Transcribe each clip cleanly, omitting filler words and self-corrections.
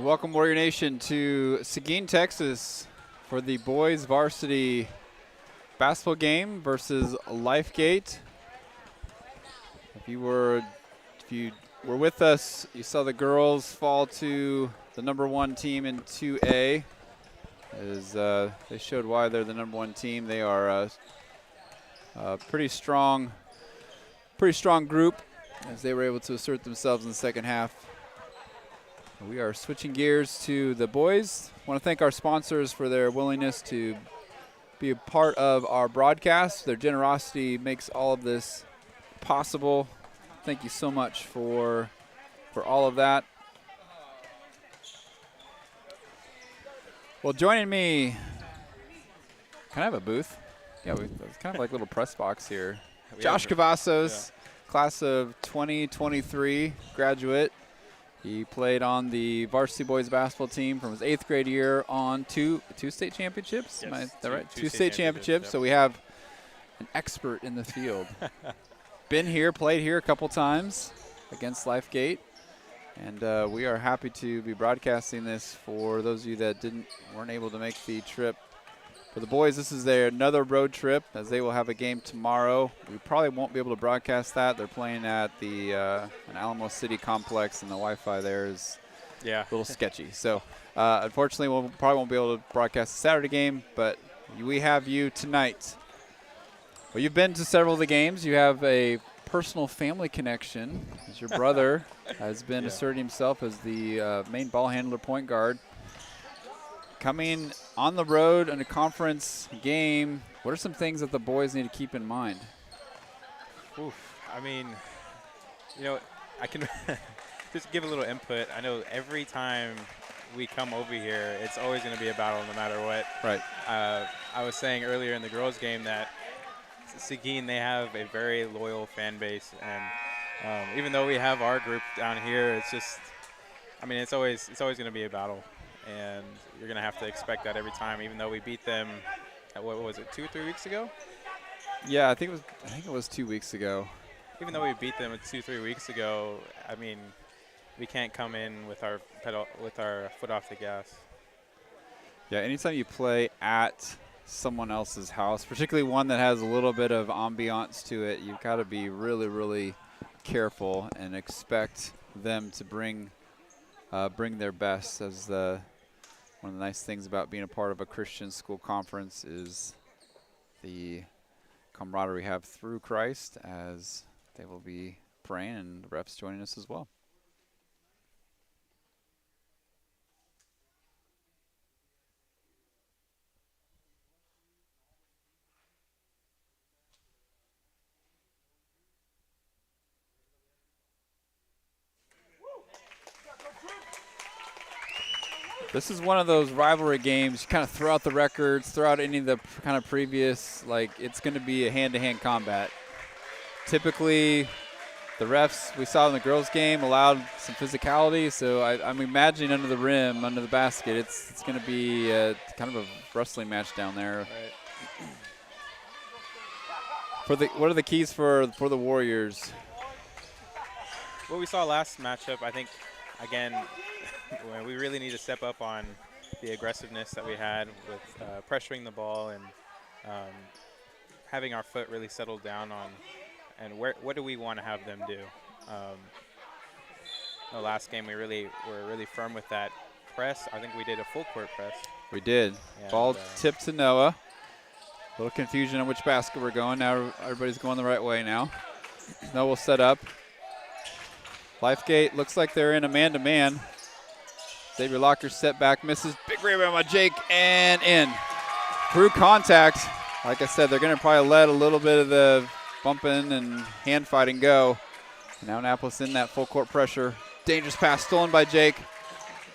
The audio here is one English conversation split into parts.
Welcome, Warrior Nation, to Seguin, Texas for the boys varsity basketball game versus Lifegate. If you were with us, you saw the girls fall to the #1 team in 2A. As they showed why they're the #1 team. They are a pretty strong group as they were able to assert themselves in the second half. We are switching gears to the boys. I want to thank our sponsors for their willingness to be a part of our broadcast. Their generosity makes all of this possible. Thank you so much for all of that. Well, joining me, can I have a booth? Yeah, it's kind of like a little press box here. Josh Cavazos, class of 2023 graduate. He played on the varsity boys basketball team from his 8th grade year on two state championships. Yes, Am I that right? two Two state championships. yep. So we have an expert in the field. Been here, played here a couple times against Lifegate. And we are happy to be broadcasting this for those of you that weren't able to make the trip. For the boys, this is another road trip, as they will have a game tomorrow. We probably won't be able to broadcast that. They're playing at the an Alamo City complex, and the Wi-Fi there is a little sketchy. So unfortunately, we probably won't be able to broadcast the Saturday game, but we have you tonight. Well, you've been to several of the games. You have a personal family connection, as your brother has been asserting himself as the main ball handler, point guard. Coming on the road in a conference game, what are some things that the boys need to keep in mind? I mean, I can just give a little input. I know every time we come over here, it's always going to be a battle no matter what. Right. I was saying earlier in the girls' game that Seguin, they have a very loyal fan base. And even though we have our group down here, it's just, it's always going to be a battle. And you're going to have to expect that every time, even though we beat them, what was it, 2 or 3 weeks ago? Yeah, I think it was 2 weeks ago. Even though we beat them 2 or 3 weeks ago, we can't come in with our foot off the gas. Yeah, anytime you play at someone else's house, particularly one that has a little bit of ambiance to it, you've got to be really, really careful and expect them to bring their best. As one of the nice things about being a part of a Christian school conference is the camaraderie we have through Christ, as they will be praying and the refs joining us as well. This is one of those rivalry games. You kind of throw out the records, throw out any of the kind of previous, it's going to be a hand-to-hand combat. Typically, the refs we saw in the girls' game allowed some physicality, so I'm imagining under the rim, under the basket, it's going to be kind of a wrestling match down there. Right. What are the keys for the Warriors? What we saw last matchup, I think, again, we really need to step up on the aggressiveness that we had with pressuring the ball and having our foot really settled down on and what do we want to have them do. The last game we were really firm with that press. I think we did a full court press. We did. And ball tipped to Noah. A little confusion on which basket we're going. Now everybody's going the right way now. Noah will set up. Lifegate looks like they're in a man-to-man. Xavier Locker step back, misses. Big rebound by Jake, and in. Through contact. Like I said, they're going to probably let a little bit of the bumping and hand fighting go. And now Annapolis in that full court pressure. Dangerous pass stolen by Jake.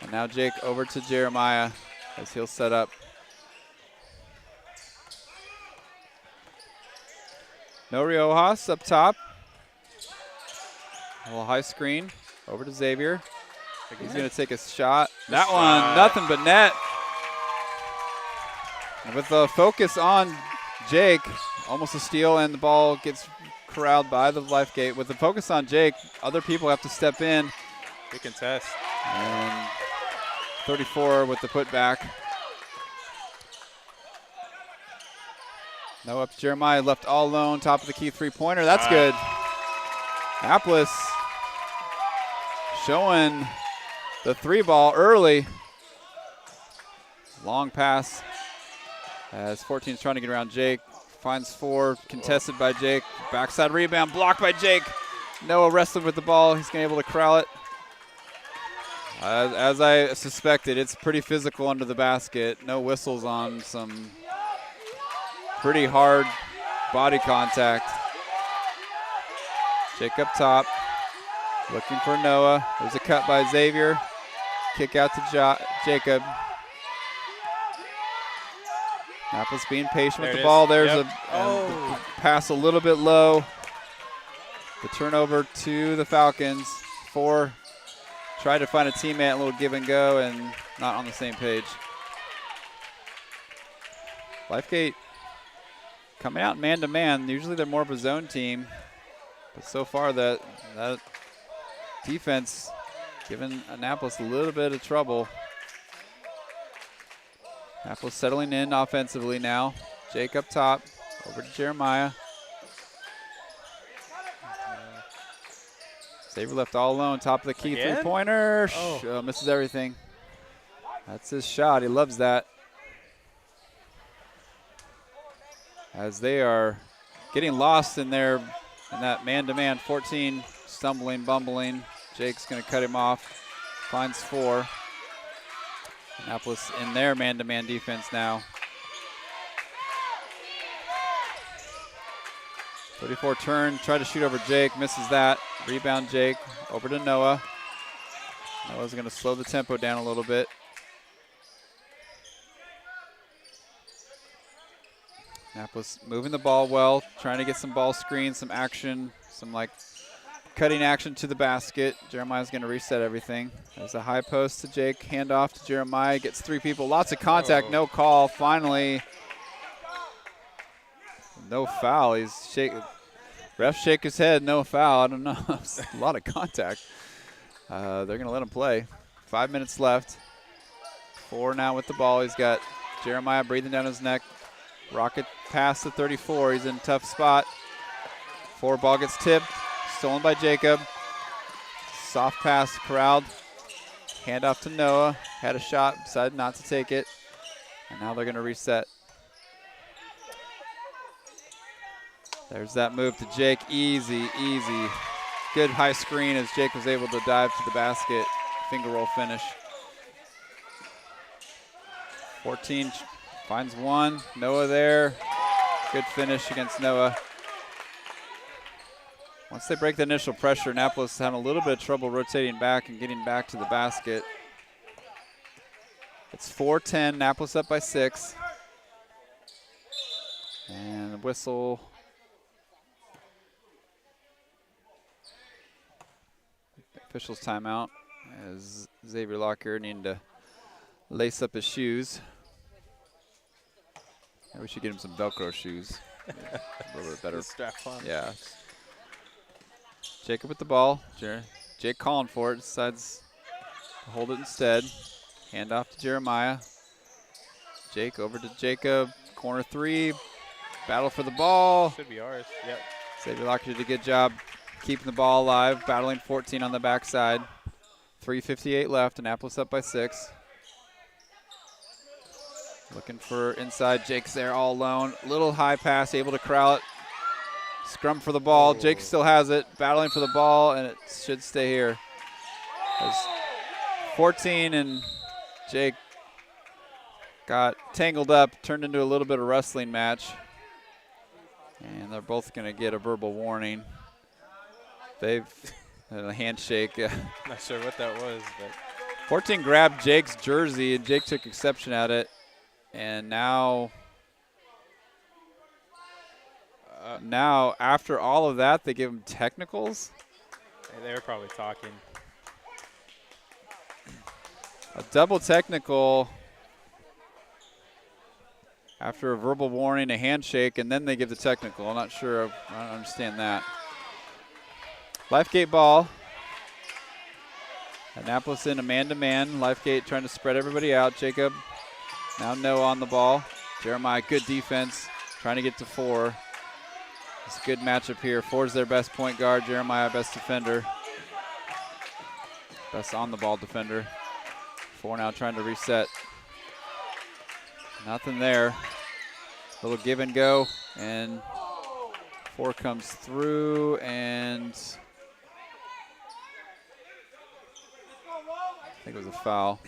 And now Jake over to Jeremiah as he'll set up. No Riojas up top. A little high screen over to Xavier. He's going to take a shot. That one, nothing but net. And with the focus on Jake, almost a steal, and the ball gets corralled by the Lifegate. With the focus on Jake, other people have to step in. Good contest. And 34 with the putback. No, up to Jeremiah, left all alone, top of the key three-pointer. That's good. Annapolis showing the three ball early. Long pass as 14 is trying to get around Jake. Finds 4, contested by Jake. Backside rebound, blocked by Jake. Noah wrestling with the ball. He's going to be able to corral it. As I suspected, it's pretty physical under the basket. No whistles on some pretty hard body contact. Jake up top, looking for Noah. There's a cut by Xavier. Kick out to Jacob. Annapolis being patient with the ball. There's a pass a little bit low. The turnover to the Falcons. 4 tried to find a teammate, a little give and go, and not on the same page. Lifegate coming out man-to-man. Usually they're more of a zone team. But so far that defense giving Annapolis a little bit of trouble. Annapolis settling in offensively now. Jake up top, over to Jeremiah. Xavier left all alone, top of the key three-pointer. Misses everything. That's his shot, he loves that. As they are getting lost in that man-to-man. 14 stumbling, bumbling. Jake's gonna cut him off, finds 4. Annapolis in their man-to-man defense now. 34 turn, tried to shoot over Jake, misses that. Rebound Jake, over to Noah. Noah's going to slow the tempo down a little bit. Annapolis moving the ball well, trying to get some ball screens, some action, some like cutting action to the basket. Jeremiah's going to reset everything. There's a high post to Jake, handoff to Jeremiah, gets 3 people, lots of contact, no call. Finally, no foul. He's shaking. Ref shake his head, no foul. I don't know. A lot of contact. They're going to let him play. 5 minutes left. 4 now with the ball. He's got Jeremiah breathing down his neck. Rocket pass to 34. He's in a tough spot. 4 ball gets tipped. Stolen by Jacob. Soft pass corralled. Handoff to Noah. Had a shot, decided not to take it. And now they're going to reset. There's that move to Jake. Easy, easy. Good high screen as Jake was able to dive to the basket. Finger roll finish. 14 finds 1. Noah there. Good finish against Noah. Once they break the initial pressure, Annapolis having a little bit of trouble rotating back and getting back to the basket. It's 4-10. Annapolis up by 6. And the whistle. Officials timeout as Xavier Lockyer needing to lace up his shoes. Maybe we should get him some Velcro shoes. A little bit better. Strap on. Yeah. Jacob with the ball. Jake calling for it. Decides to hold it instead. Hand off to Jeremiah. Jake over to Jacob. Corner 3. Battle for the ball. Should be ours. Yep. Xavier Lockyer did a good job keeping the ball alive, battling 14 on the backside. 3:58 left, Annapolis up by 6. Looking for inside, Jake's there all alone. Little high pass, able to corral it. Scrum for the ball, Jake still has it, battling for the ball, and it should stay here. There's 14 and Jake got tangled up, turned into a little bit of wrestling match. And they're both gonna get a verbal warning. They've had a handshake. Not sure what that was, but 14 grabbed Jake's jersey, and Jake took exception at it. And now after all of that, they give him technicals. they were probably talking. A double technical after a verbal warning, a handshake, and then they give the technical. I'm not sure. I don't understand that. Lifegate ball. Annapolis in a man-to-man. Lifegate trying to spread everybody out. Jacob, now Noah on the ball. Jeremiah, good defense, trying to get to 4. It's a good matchup here. 4's their best point guard. Jeremiah, best defender. Best on-the-ball defender. 4 now trying to reset. Nothing there. Little give and go, and 4 comes through, and I think it was a foul.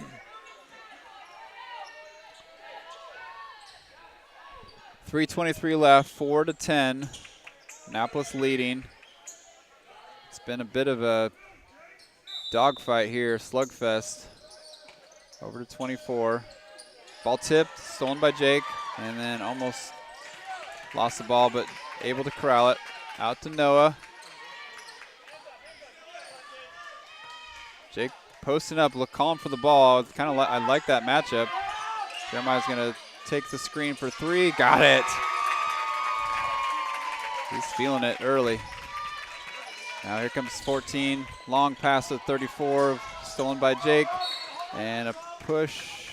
.323 left, 4-10. Annapolis leading. It's been a bit of a dogfight here, slugfest. Over to 24. Ball tipped, stolen by Jake, and then almost lost the ball, but able to corral it. Out to Noah. Jake posting up, calling for the ball. It's kind of I like that matchup. Jeremiah's going to take the screen for 3. Got it. He's feeling it early. Now here comes 14. Long pass to 34, stolen by Jake. And a push.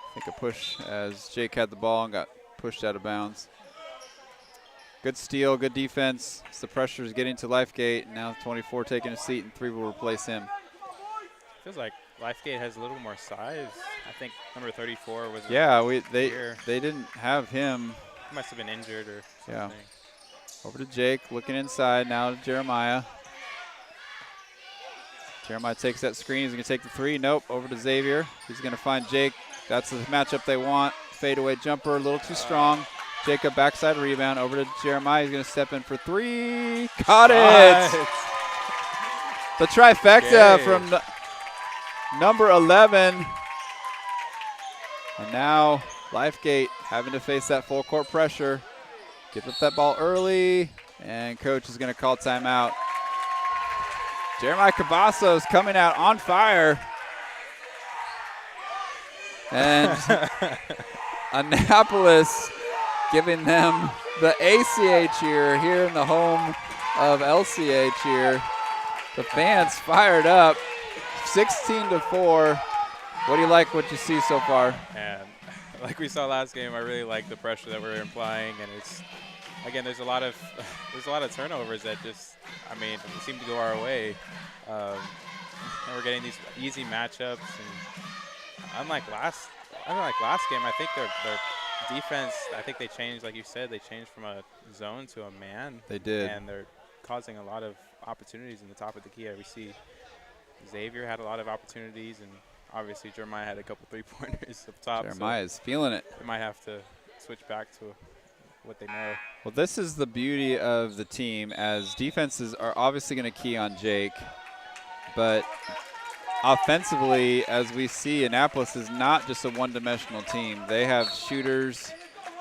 I think a push as Jake had the ball and got pushed out of bounds. Good steal, good defense. So the pressure is getting to Lifegate. Now 24 taking a seat, and 3 will replace him. Feels like Lifegate has a little more size. I think number 34 was. Yeah, they didn't have him. He must have been injured or something. Yeah. Over to Jake, looking inside. Now to Jeremiah. Jeremiah takes that screen. He's going to take the 3. Nope. Over to Xavier. He's going to find Jake. That's the matchup they want. Fadeaway jumper, a little too strong. Jacob backside rebound. Over to Jeremiah. He's going to step in for 3. Got it! The trifecta from number 11. And now Lifegate having to face that full court pressure. Give up that ball early, and coach is going to call timeout. Jeremiah Cavazos coming out on fire. And Annapolis giving them the ACA cheer here in the home of LCA cheer. The fans fired up, 16-4. What do you like what you see so far? And like we saw last game, I really like the pressure that we're implying, and it's again there's a lot of turnovers that just seem to go our way, and we're getting these easy matchups. And unlike last game, I think their defense, I think they changed, like you said, they changed from a zone to a man. They did, and they're causing a lot of opportunities in the top of the key. We see Xavier had a lot of opportunities, and obviously Jeremiah had a couple 3-pointers up top. Jeremiah's feeling it. They might have to switch back to what they know. Well, this is the beauty of the team, as defenses are obviously going to key on Jake, but offensively, as we see, Annapolis is not just a one-dimensional team. They have shooters,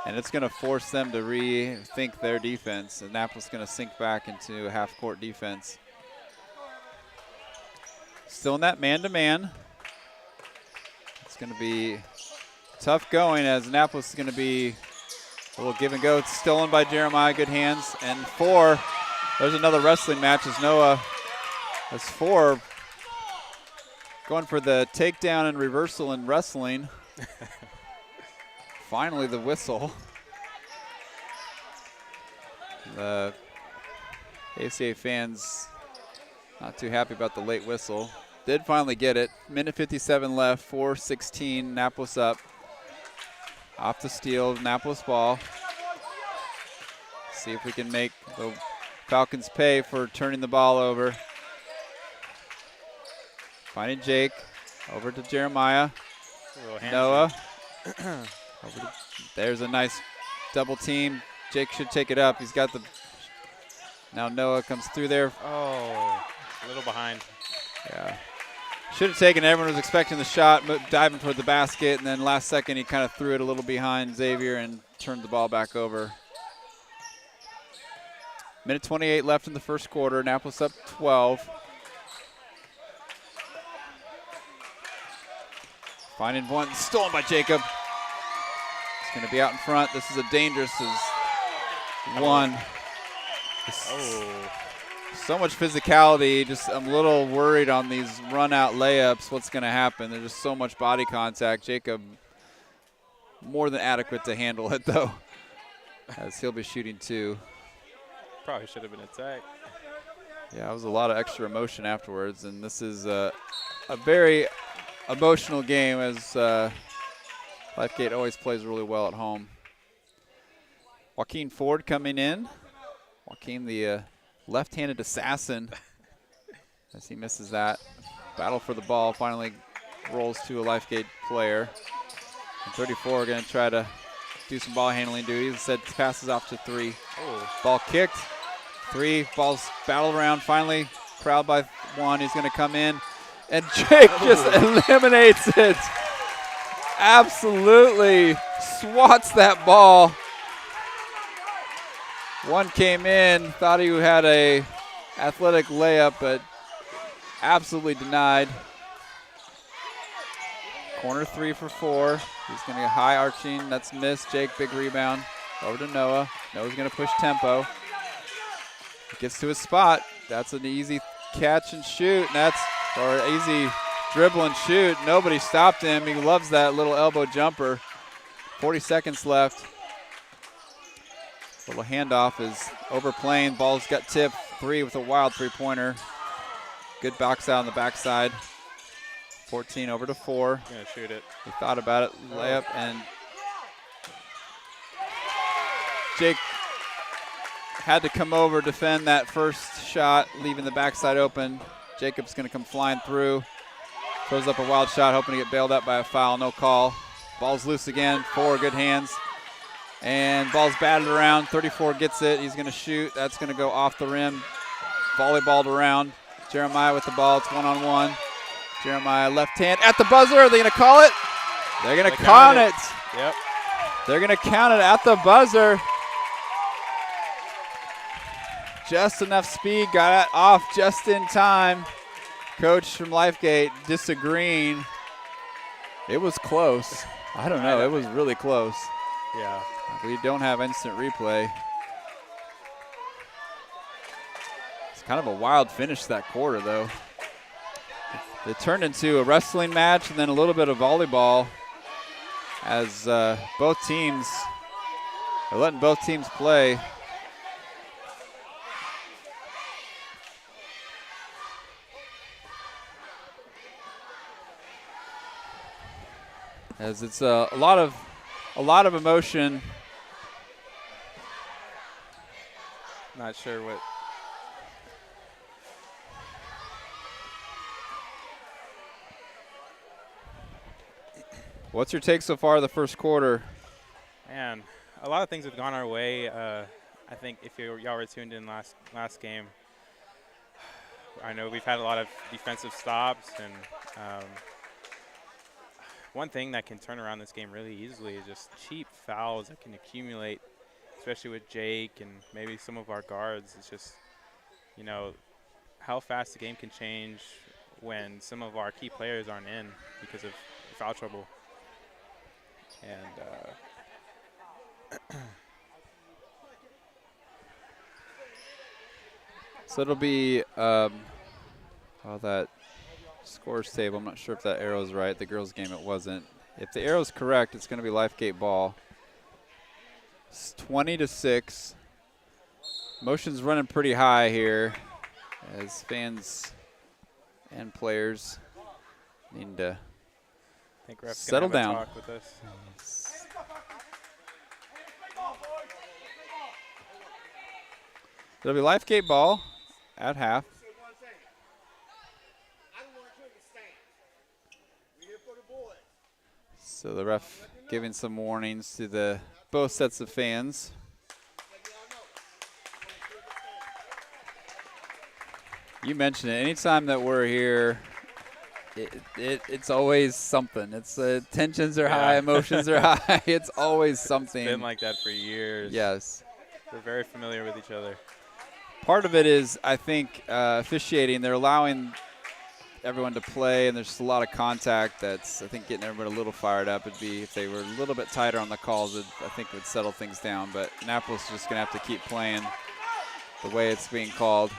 and it's going to force them to rethink their defense. Annapolis is going to sink back into a half-court defense. Still in that man-to-man. It's going to be tough going, as Annapolis is going to be a little give and go. It's stolen by Jeremiah, good hands. And 4, there's another wrestling match as Noah has 4 going for the takedown and reversal in wrestling. Finally the whistle. The ACA fans not too happy about the late whistle. Did finally get it. Minute 57 left, 4-16, Annapolis up. Off the steal, Annapolis ball. See if we can make the Falcons pay for turning the ball over. Finding Jake, over to Jeremiah. Noah. There's a nice double team. Jake should take it up. He's got the, now Noah comes through there. Oh, a little behind. Yeah. Should have taken it. Everyone was expecting the shot, but diving toward the basket, and then last second he kind of threw it a little behind Xavier and turned the ball back over. Minute 28 left in the first quarter. Annapolis up 12. Finding one, stolen by Jacob. It's going to be out in front. This is a dangerous one. So much physicality. Just I'm a little worried on these run-out layups. What's going to happen? There's just so much body contact. Jacob more than adequate to handle it, though, as he'll be shooting 2. Probably should have been attacked. Yeah, it was a lot of extra emotion afterwards, and this is a very emotional game, as Lifegate always plays really well at home. Joaquin Ford coming in. Joaquin, the left-handed assassin, as he misses that. Battle for the ball finally rolls to a Lifegate player. And 34 going to try to do some ball handling duties. Instead, passes off to 3. Oh. Ball kicked. 3, balls battled around. Finally, crowd by 1. He's going to come in. And Jake just eliminates it. Absolutely swats that ball. 1 came in, thought he had a athletic layup, but absolutely denied. Corner 3 for 4. He's going to get high arching. That's missed. Jake, big rebound. Over to Noah. Noah's going to push tempo. Gets to his spot. That's an easy catch and shoot. Or easy dribble and shoot. Nobody stopped him. He loves that little elbow jumper. 40 seconds left. Little handoff is overplaying. Ball's got tipped. 3 with a wild 3-pointer. Good box out on the backside. 14 over to 4. Gonna shoot it. He thought about it. Layup, and Jake had to come over, defend that first shot, leaving the backside open. Jacob's going to come flying through. Throws up a wild shot, hoping to get bailed out by a foul. No call. Ball's loose again. 4 good hands. And ball's batted around. 34 gets it. He's going to shoot. That's going to go off the rim. Volleyballed around. Jeremiah with the ball. It's 1-on-1. Jeremiah left hand at the buzzer. Are they going to call it? They're going to count it. Yep. They're going to count it at the buzzer. Just enough speed, got it off just in time. Coach from Lifegate disagreeing. It was close. I don't know. It was really close. Yeah. We don't have instant replay. It's kind of a wild finish that quarter, though. It turned into a wrestling match and then a little bit of volleyball, as both teams are letting both teams play. As it's a lot of emotion. Not sure what. What's your take so far of the first quarter? Man, a lot of things have gone our way. I think if y'all were tuned in last game, I know we've had a lot of defensive stops, and one thing that can turn around this game really easily is just cheap fouls that can accumulate, especially with Jake and maybe some of our guards. It's just, you know, how fast the game can change when some of our key players aren't in because of foul trouble. And so it'll be that scores table. I'm not sure if that arrow's right. The girls' game, it wasn't. If the arrow's correct, it's going to be Lifegate ball. It's 20-6. Motion's running pretty high here, as fans and players need to settle down. Talk with us. It'll be Lifegate ball at half. So the ref giving some warnings to both sets of fans. You mentioned it. Anytime that we're here, it's always something. It's tensions are high, emotions are high. It's always something. It's been like that for years. Yes. We're very familiar with each other. Part of it is, I think, officiating. They're allowing everyone to play, and there's just a lot of contact that's, I think, getting everybody a little fired up. It'd be, if they were a little bit tighter on the calls, I think it would settle things down. But Annapolis is just going to have to keep playing the way it's being called.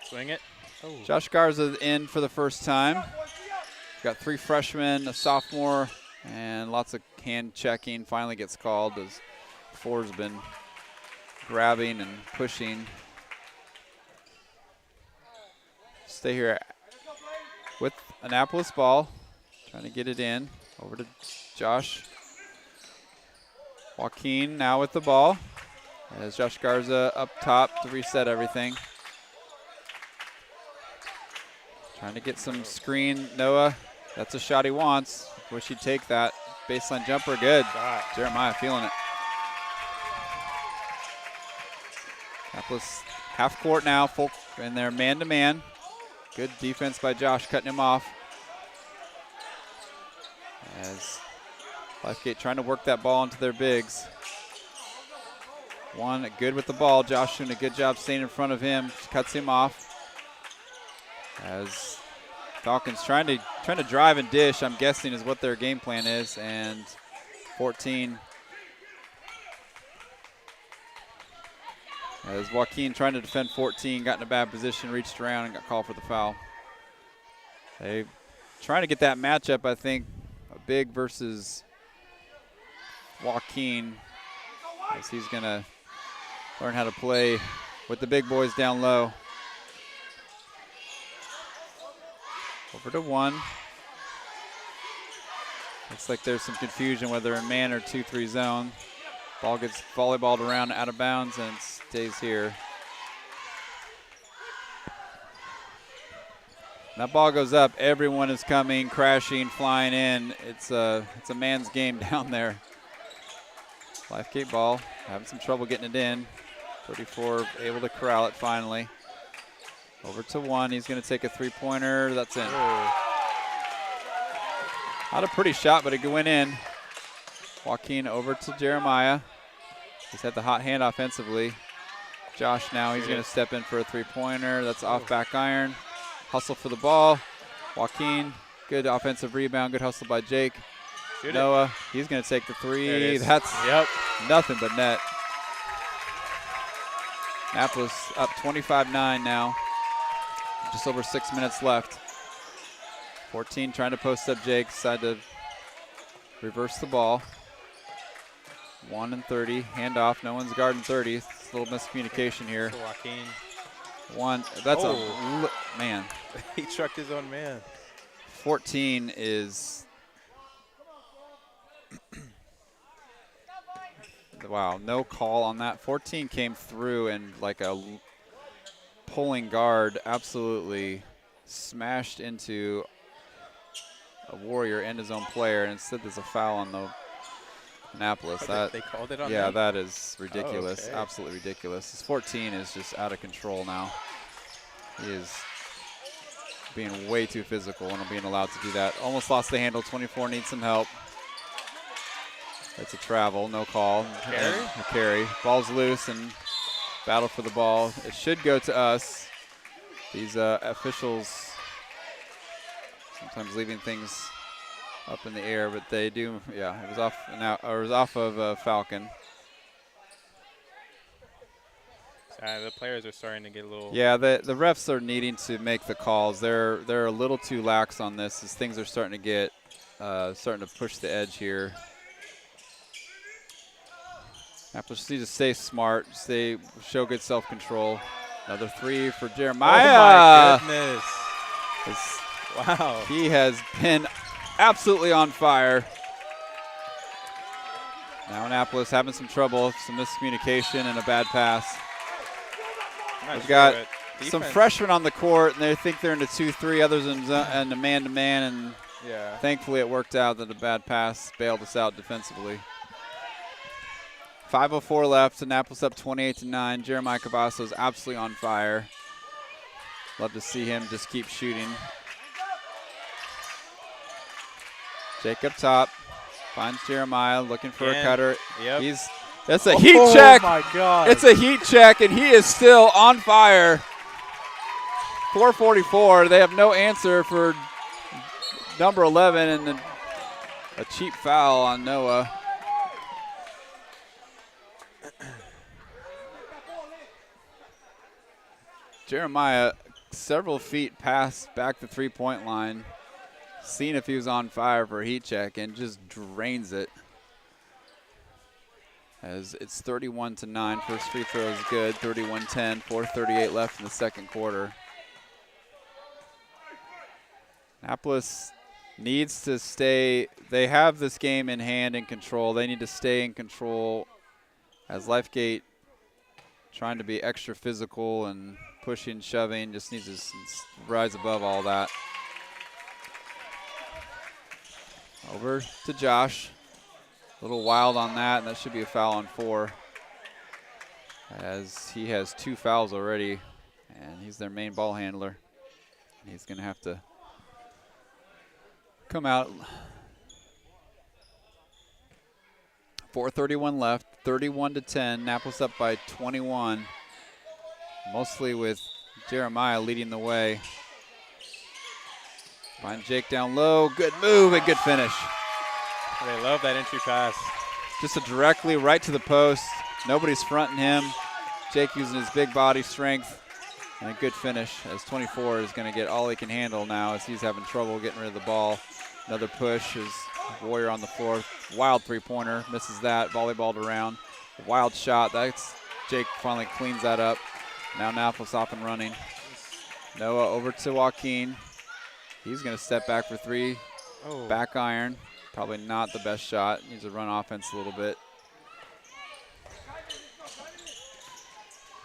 Swing it. Oh. Josh Garza in for the first time. Got 3 freshmen, a sophomore, and lots of hand checking. Finally gets called as Four's been grabbing and pushing. Stay here with Annapolis ball, trying to get it in. Over to Josh. Joaquin now with the ball. As Josh Garza up top to reset everything. Trying to get some screen. Noah, that's a shot he wants. Wish he'd take that. Baseline jumper, good. Jeremiah feeling it. Annapolis half court now, full in there, man-to-man. Good defense by Josh, cutting him off. As Lifegate trying to work that ball into their bigs. One good with the ball. Josh doing a good job staying in front of him. Cuts him off. As Falcons trying to drive and dish, I'm guessing is what their game plan is. And 14. As Joaquin trying to defend 14, got in a bad position, reached around and got called for the foul. They trying to get that matchup, I think, Big versus Joaquin, as he's going to learn how to play with the big boys down low. Over to 1. Looks like there's some confusion whether in man or 2-3 zone. Ball gets volleyballed around out of bounds and stays here. That ball goes up. Everyone is coming, crashing, flying in. It's a man's game down there. Lifegate ball, having some trouble getting it in. 34 able to corral it finally. Over to 1. He's going to take a 3-pointer. That's in. Not a pretty shot, but it went in. Joaquin over to Jeremiah. He's had the hot hand offensively. Josh now, he's going to step in for a 3-pointer. That's off back iron. Hustle for the ball. Joaquin, good offensive rebound. Good hustle by Jake. Noah, he's going to take the 3. That's nothing but net. Annapolis up 25-9 now. Just over 6 minutes left. 14 trying to post up Jake. Decided to reverse the ball. 1 and 30. Handoff. No one's guarding 30. It's a little miscommunication here. Joaquin. 1. That's man. He trucked his own man. 14 is. Wow, no call on that. 14 came through and like a pulling guard absolutely smashed into a Warrior and his own player, and instead there's a foul on the Annapolis. They called it on Yeah, him? that is ridiculous. Oh, okay. Absolutely ridiculous. This 14 is just out of control now. He is being way too physical and being allowed to do that. Almost lost the handle. 24 needs some help. It's a travel, no call. Carry? A carry. Ball's loose and battle for the ball. It should go to us. These officials sometimes leaving things up in the air, but they do. Yeah, it was off and out. Or it was off of Falcon. The players are starting to get a little. Yeah, the refs are needing to make the calls. They're a little too lax on this as things are starting to get starting to push the edge here. Annapolis just need to stay smart, show good self-control. Another 3 for Jeremiah. Oh my goodness! Wow. He has been absolutely on fire. Now Annapolis having some trouble, some miscommunication and a bad pass. We've got some freshmen on the court, and they think they're into 2-3, others in a man-to-man, and thankfully it worked out that a bad pass bailed us out defensively. 5:04 left. Annapolis up 28-9. Jeremiah Cavasso is absolutely on fire. Love to see him just keep shooting. Jake up top. Finds Jeremiah looking for a cutter. Yep. That's a heat check. Oh, my God. It's a heat check, and he is still on fire. 4:44. They have no answer for number 11, and a cheap foul on Noah. Jeremiah several feet past back the three-point line, seeing if he was on fire for a heat check, and just drains it. As it's 31-9. First free throw is good. 31-10. 4:38 left in the second quarter. Annapolis needs to stay. They have this game in hand and control. They need to stay in control as Lifegate trying to be extra physical and pushing, shoving, just needs to rise above all that. Over to Josh. A little wild on that, and that should be a foul on 4, as he has 2 fouls already, and he's their main ball handler. He's going to have to come out. 4:31 left, 31-10. Annapolis up by 21, mostly with Jeremiah leading the way. Find Jake down low. Good move and good finish. They love that entry pass. Just a directly right to the post. Nobody's fronting him. Jake using his big body strength. And a good finish, as 24 is going to get all he can handle now, as he's having trouble getting rid of the ball. Another push is Warrior on the floor. Wild three-pointer. Misses that. Volleyballed around. Wild shot. That's Jake finally cleans that up. Now Annapolis off and running. Noah over to Joaquin. He's going to step back for 3. Oh. Back iron. Probably not the best shot. Needs to run offense a little bit.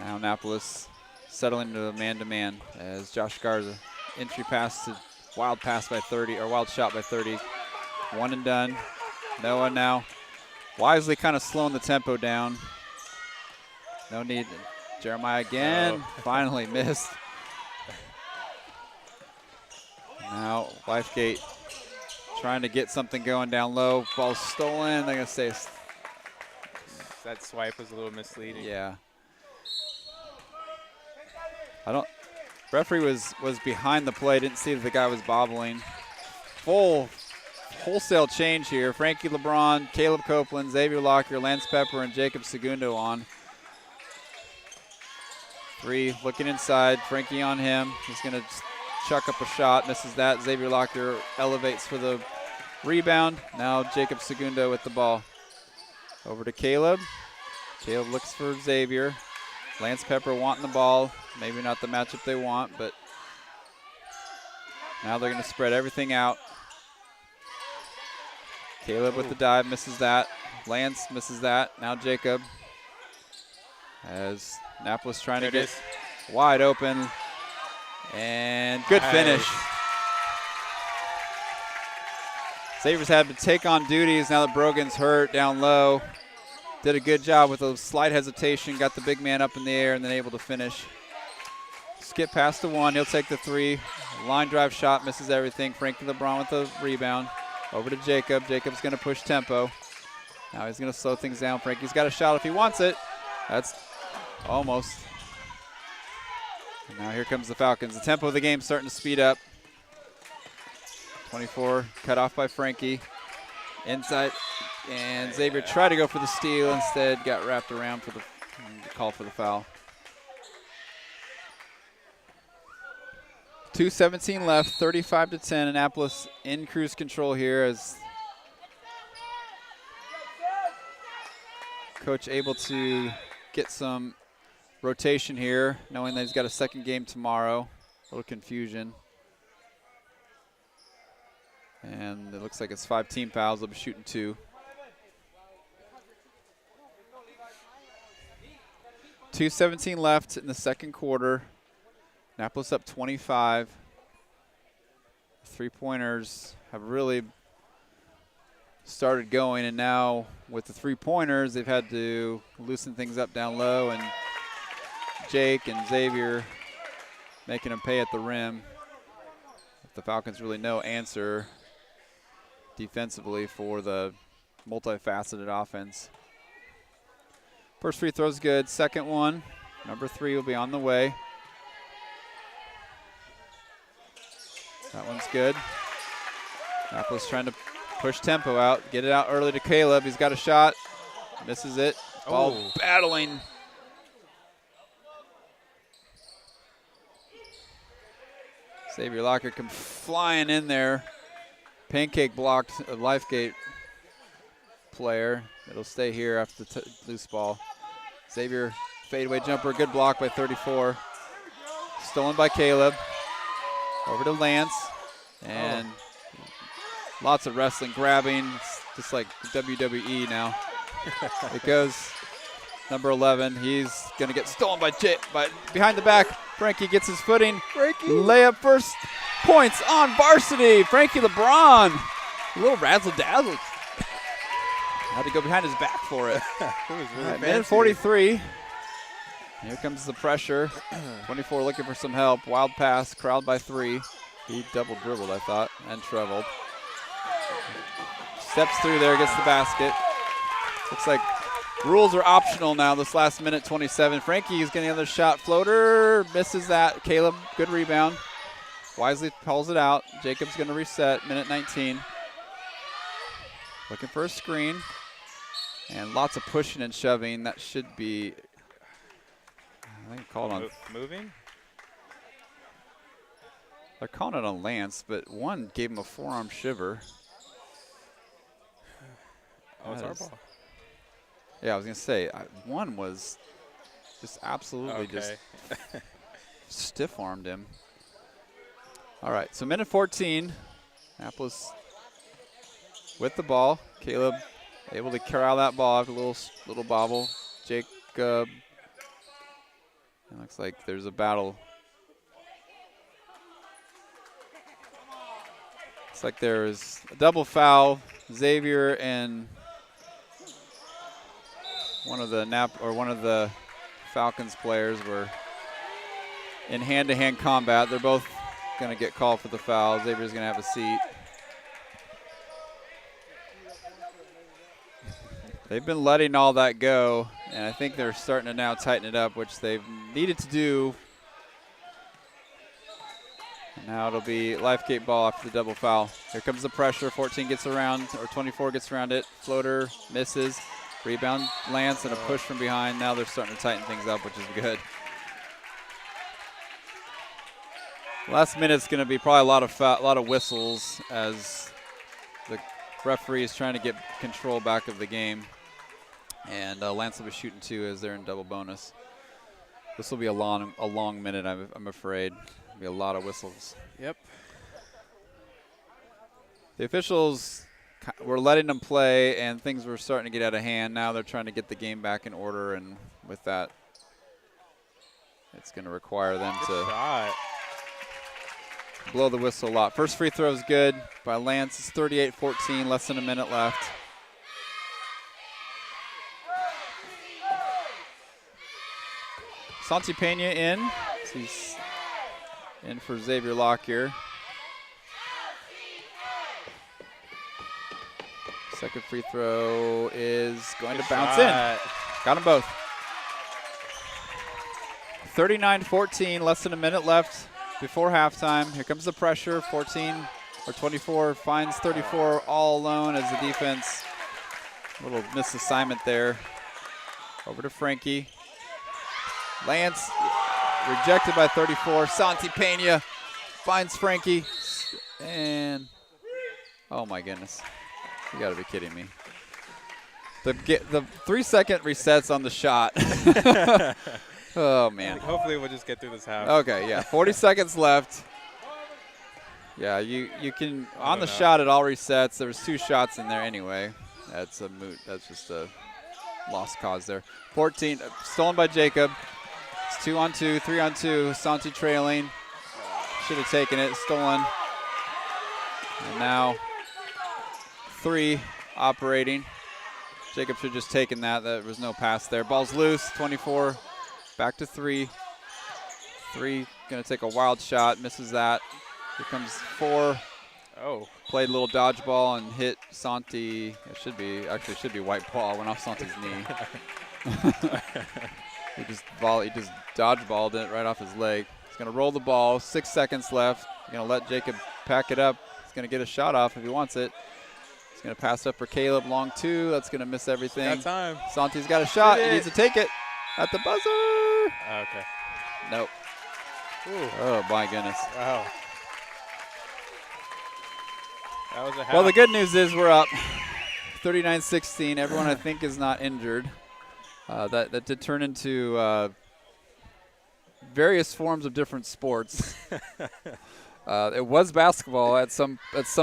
Now Annapolis settling into a man-to-man as Josh Garza entry pass to wild pass by 30, or wild shot by 30. One and done. Noah now wisely kind of slowing the tempo down. No need. Jeremiah again. Finally missed. Now Lifegate trying to get something going down low. Ball stolen. They're going to say. That swipe was a little misleading. Yeah. Referee was behind the play. Didn't see that the guy was bobbling. Full wholesale change here. Frankie LeBron, Caleb Copeland, Xavier Lockyer, Lance Pepper, and Jacob Segundo on. 3 looking inside. Frankie on him. He's going to chuck up a shot. Misses that. Xavier Lockyer elevates for the rebound. Now Jacob Segundo with the ball. Over to Caleb. Caleb looks for Xavier. Lance Pepper wanting the ball. Maybe not the matchup they want, but now they're going to spread everything out. Caleb with the dive, misses that. Lance misses that. Now Jacob. As Annapolis trying to get wide open. And good finish. Xavier's had to take on duties now that Brogan's hurt down low. Did a good job with a slight hesitation, got the big man up in the air and then able to finish. Skip past the 1, he'll take the 3. Line drive shot, misses everything. Frankie LeBron with the rebound. Over to Jacob. Jacob's going to push tempo. Now he's going to slow things down. Frankie's got a shot if he wants it. That's almost. And now here comes the Falcons. The tempo of the game starting to speed up. 24 cut off by Frankie. Inside. And Xavier tried to go for the steal, instead got wrapped around for the call for the foul. 2:17 left, 35-10. Annapolis in cruise control here as coach able to get some rotation here, knowing that he's got a second game tomorrow. A little confusion. And it looks like it's 5 team fouls. They'll be shooting 2. 2:17 left in the second quarter. Annapolis up 25. 3-pointers have really started going, and now with the 3-pointers, they've had to loosen things up down low, and Jake and Xavier making them pay at the rim. The Falcons really no answer defensively for the multifaceted offense. First free throw's good. Second one, number 3 will be on the way. That one's good. Annapolis trying to push tempo out, get it out early to Caleb. He's got a shot, misses it. Ball battling. Xavier Locker come flying in there. Pancake blocked a Lifegate player. It'll stay here after the loose ball. Xavier fadeaway jumper, good block by 34. Stolen by Caleb. Over to Lance. And lots of wrestling, grabbing. It's just like WWE now. It goes number 11. He's going to get stolen by behind the back. Frankie gets his footing. Frankie. Layup first points on Varsity. Frankie LeBron. A little razzle-dazzle. Had to go behind his back for it. It was really fancy. Minute 43. Here comes the pressure. 24 looking for some help. Wild pass, crowd by 3. He double dribbled, I thought, and traveled. Steps through there, gets the basket. Looks like rules are optional now. This last minute 27. Frankie is getting another shot. Floater, misses that. Caleb, good rebound. Wisely pulls it out. Jacob's going to reset. Minute 19. Looking for a screen. And lots of pushing and shoving. That should be, I think, called on. Moving? They're calling it on Lance, but one gave him a forearm shiver. Oh, it's our ball. Yeah, I was going to say, one was just absolutely just stiff-armed him. All right, so minute 14. Annapolis with the ball. Caleb able to corral that ball after a little bobble. Jacob, it looks like there's a battle. Looks like there's a double foul. Xavier and one of the Falcons players were in hand-to-hand combat. They're both going to get called for the foul. Xavier's going to have a seat. They've been letting all that go, and I think they're starting to now tighten it up, which they've needed to do. And now it'll be Lifegate ball after the double foul. Here comes the pressure. 14 gets around, or 24 gets around it. Floater misses. Rebound Lance and a push from behind. Now they're starting to tighten things up, which is good. Last minute's going to be probably a lot of whistles as the referee is trying to get control back of the game. And Lance will be shooting 2 as they're in double bonus. This will be a long minute, I'm afraid. There'll be a lot of whistles. Yep. The officials were letting them play, and things were starting to get out of hand. Now they're trying to get the game back in order, and with that, it's going to require them to blow the whistle a lot. First free throw is good by Lance. It's 38-14, less than a minute left. Santi Pena in. He's in for Xavier Lockyer. Second free throw is going to bounce in. Got them both. 39-14, less than a minute left before halftime. Here comes the pressure. 24 finds 34 all alone as the defense. A little misassignment there. Over to Frankie. Lance rejected by 34. Santi Pena finds Frankie. And, oh my goodness. You got to be kidding me. The 3-second resets on the shot. Oh, man. Hopefully we'll just get through this half. Okay, yeah. 40 seconds left. Yeah, you can, on the shot it all resets. There was 2 shots in there anyway. That's a moot. That's just a lost cause there. 14, stolen by Jacob. It's 2-on-2, 3-on-2. Santi trailing. Should have taken it, stolen. And now 3 operating. Jacob should have just taken that. There was no pass there. Ball's loose, 24. Back to 3. 3 going to take a wild shot, misses that. Here comes 4. Oh. Played a little dodgeball and hit Santi. It should be white ball. Went off Santi's knee. He just dodgeballed it right off his leg. He's going to roll the ball. 6 seconds left. Going to let Jacob pack it up. He's going to get a shot off if he wants it. He's going to pass up for Caleb. Long 2. That's going to miss everything. Got time. Santi's got a shot. He needs to take it at the buzzer. Okay. Nope. Ooh. Oh, my goodness. Wow. That was a half. Well, the good news is we're up 39-16. Everyone, I think, is not injured. That did turn into various forms of different sports. It was basketball at some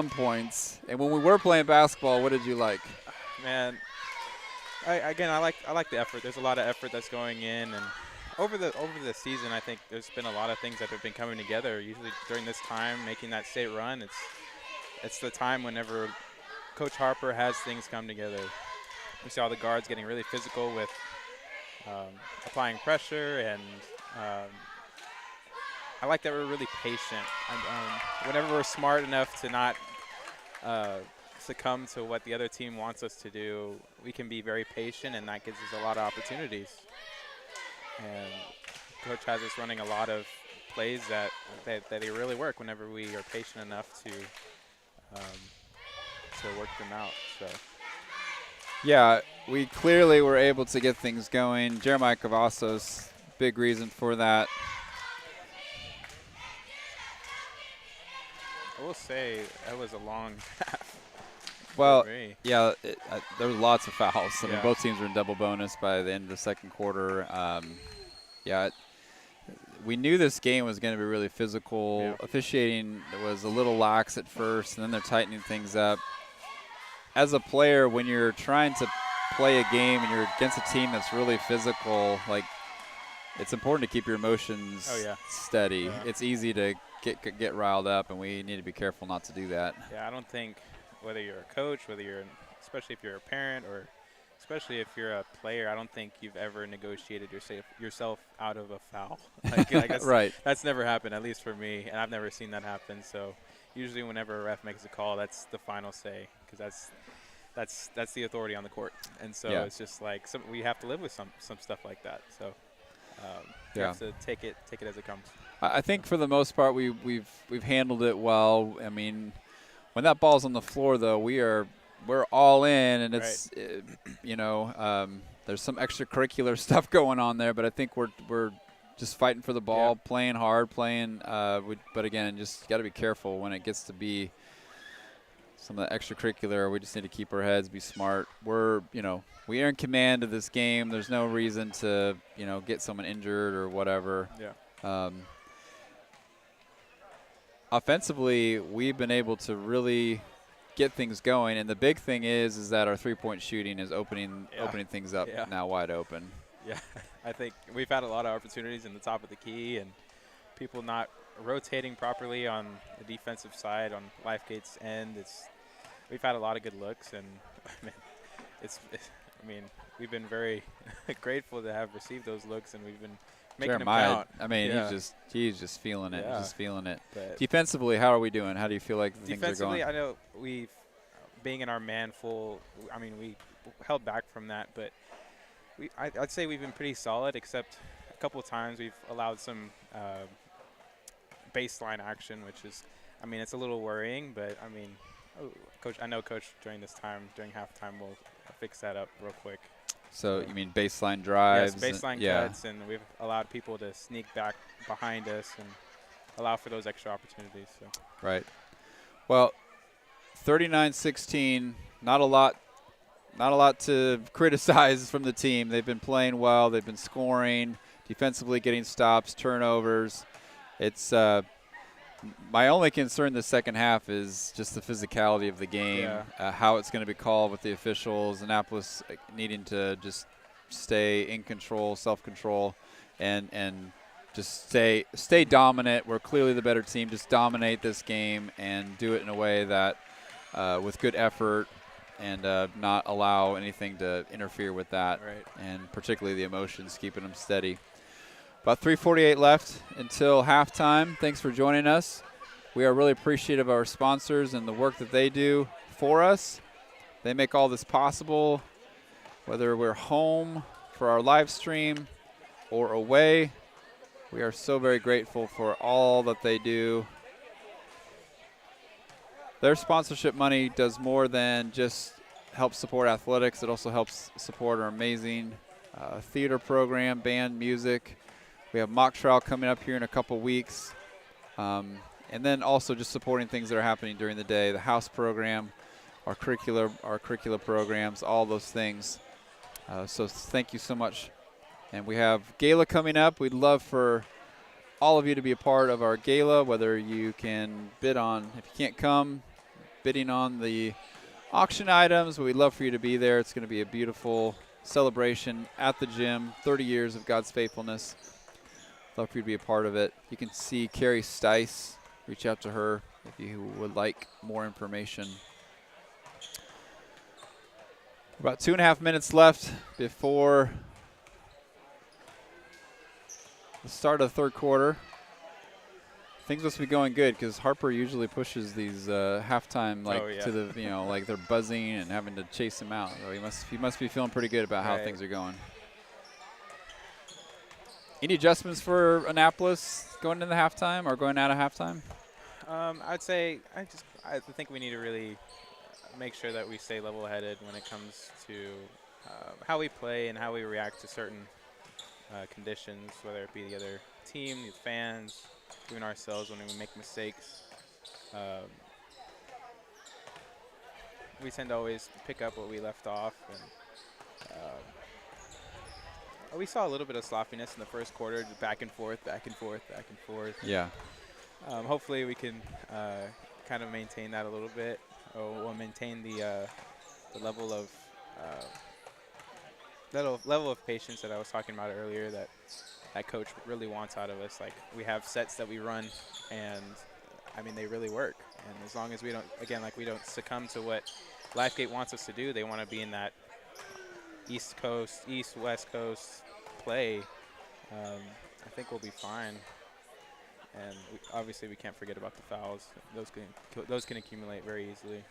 points. And when we were playing basketball, what did you like? Man, I like the effort. There's a lot of effort that's going in, and over the season, I think there's been a lot of things that have been coming together. Usually during this time, making that state run, it's the time whenever Coach Harper has things come together. We saw the guards getting really physical with applying pressure, and I like that we're really patient. Whenever we're smart enough to not succumb to what the other team wants us to do, we can be very patient, and that gives us a lot of opportunities. And Coach has us running a lot of plays that they really work whenever we are patient enough to work them out. So. Yeah, we clearly were able to get things going. Jeremiah Cavazos, big reason for that. I will say that was a long half. Well, yeah, there were lots of fouls. I mean, both teams were in double bonus by the end of the second quarter. We knew this game was going to be really physical. Yeah. Officiating was a little lax at first, and then they're tightening things up. As a player, when you're trying to play a game and you're against a team that's really physical, like, it's important to keep your emotions steady. Yeah. It's easy to get riled up, and we need to be careful not to do that. Yeah, I don't think whether you're a coach, especially if you're a parent, or especially if you're a player, I don't think you've ever negotiated yourself out of a foul. Right. That's never happened, at least for me, and I've never seen that happen. So usually whenever a ref makes a call, that's the final say, because that's the authority on the court. And so it's just like we have to live with some stuff like that. So you have to take it as it comes. I think for the most part we've handled it well. I mean, when that ball's on the floor, though, we're all in, and it's there's some extracurricular stuff going on there, but I think we're just fighting for the ball, playing hard, but again, just got to be careful when it gets to be some of the extracurricular. We just need to keep our heads, be smart. We are in command of this game. There's no reason to get someone injured or whatever. Yeah. Offensively, we've been able to really get things going, and the big thing is that our three-point shooting is opening things up now wide open. Yeah, I think we've had a lot of opportunities in the top of the key, and people not rotating properly on the defensive side on Lifegate's end. We've had a lot of good looks, and we've been very grateful to have received those looks, and we've been making Jeremiah, them count. I mean, he's just feeling it. Yeah. He's just feeling it. But defensively, how are we doing? How do you feel like things are going? Defensively, I know being in our man full, we held back from that, but I'd say we've been pretty solid, except a couple of times we've allowed some baseline action, which is, it's a little worrying, but Coach during halftime will fix that up real quick. So you mean baseline drives? Yes, baseline cuts, and we've allowed people to sneak back behind us and allow for those extra opportunities. So. Right. Well, 39-16, not a lot to criticize from the team. They've been playing well. They've been scoring, defensively getting stops, turnovers. It's my only concern the second half is just the physicality of the game, how it's going to be called with the officials, Annapolis needing to just stay in control, self-control, and just stay dominant. We're clearly the better team. Just dominate this game and do it in a way that with good effort and not allow anything to interfere with that, and particularly the emotions, keeping them steady. About 3:48 left until halftime. Thanks for joining us. We are really appreciative of our sponsors and the work that they do for us. They make all this possible, whether we're home for our live stream or away. We are so very grateful for all that they do. Their sponsorship money does more than just help support athletics. It also helps support our amazing theater program, band, music. We have mock trial coming up here in a couple weeks. and then also just supporting things that are happening during the day, the house program, our curricular programs, all those things. So thank you so much. And we have gala coming up. We'd love for all of you to be a part of our gala, whether you can bid on, if you can't come, bidding on the auction items. We'd love for you to be there. It's going to be a beautiful celebration at the gym, 30 years of God's faithfulness. Love for you to be a part of it. You can see Carrie Stice. Reach out to her if you would like more information. About 2.5 minutes left before the start of the third quarter. Things must be going good because Harper usually pushes these halftime to the like they're buzzing and having to chase him out. So he must be feeling pretty good about how things are going. Any adjustments for Annapolis going into halftime or going out of halftime? I'd say I think we need to really make sure that we stay level-headed when it comes to how we play and how we react to certain conditions, whether it be the other team, the fans, even ourselves when we make mistakes. We tend to always pick up what we left off, and we saw a little bit of sloppiness in the first quarter, back and forth, back and forth, back and forth. Yeah. Hopefully we can kind of maintain that a little bit, or maintain the level of level of patience that I was talking about earlier that coach really wants out of us. Like, we have sets that we run, and I mean, they really work. And as long as we don't succumb to what Lifegate wants us to do, they want to be in that East West Coast play. I think we'll be fine. And obviously we can't forget about the fouls. Those can accumulate very easily.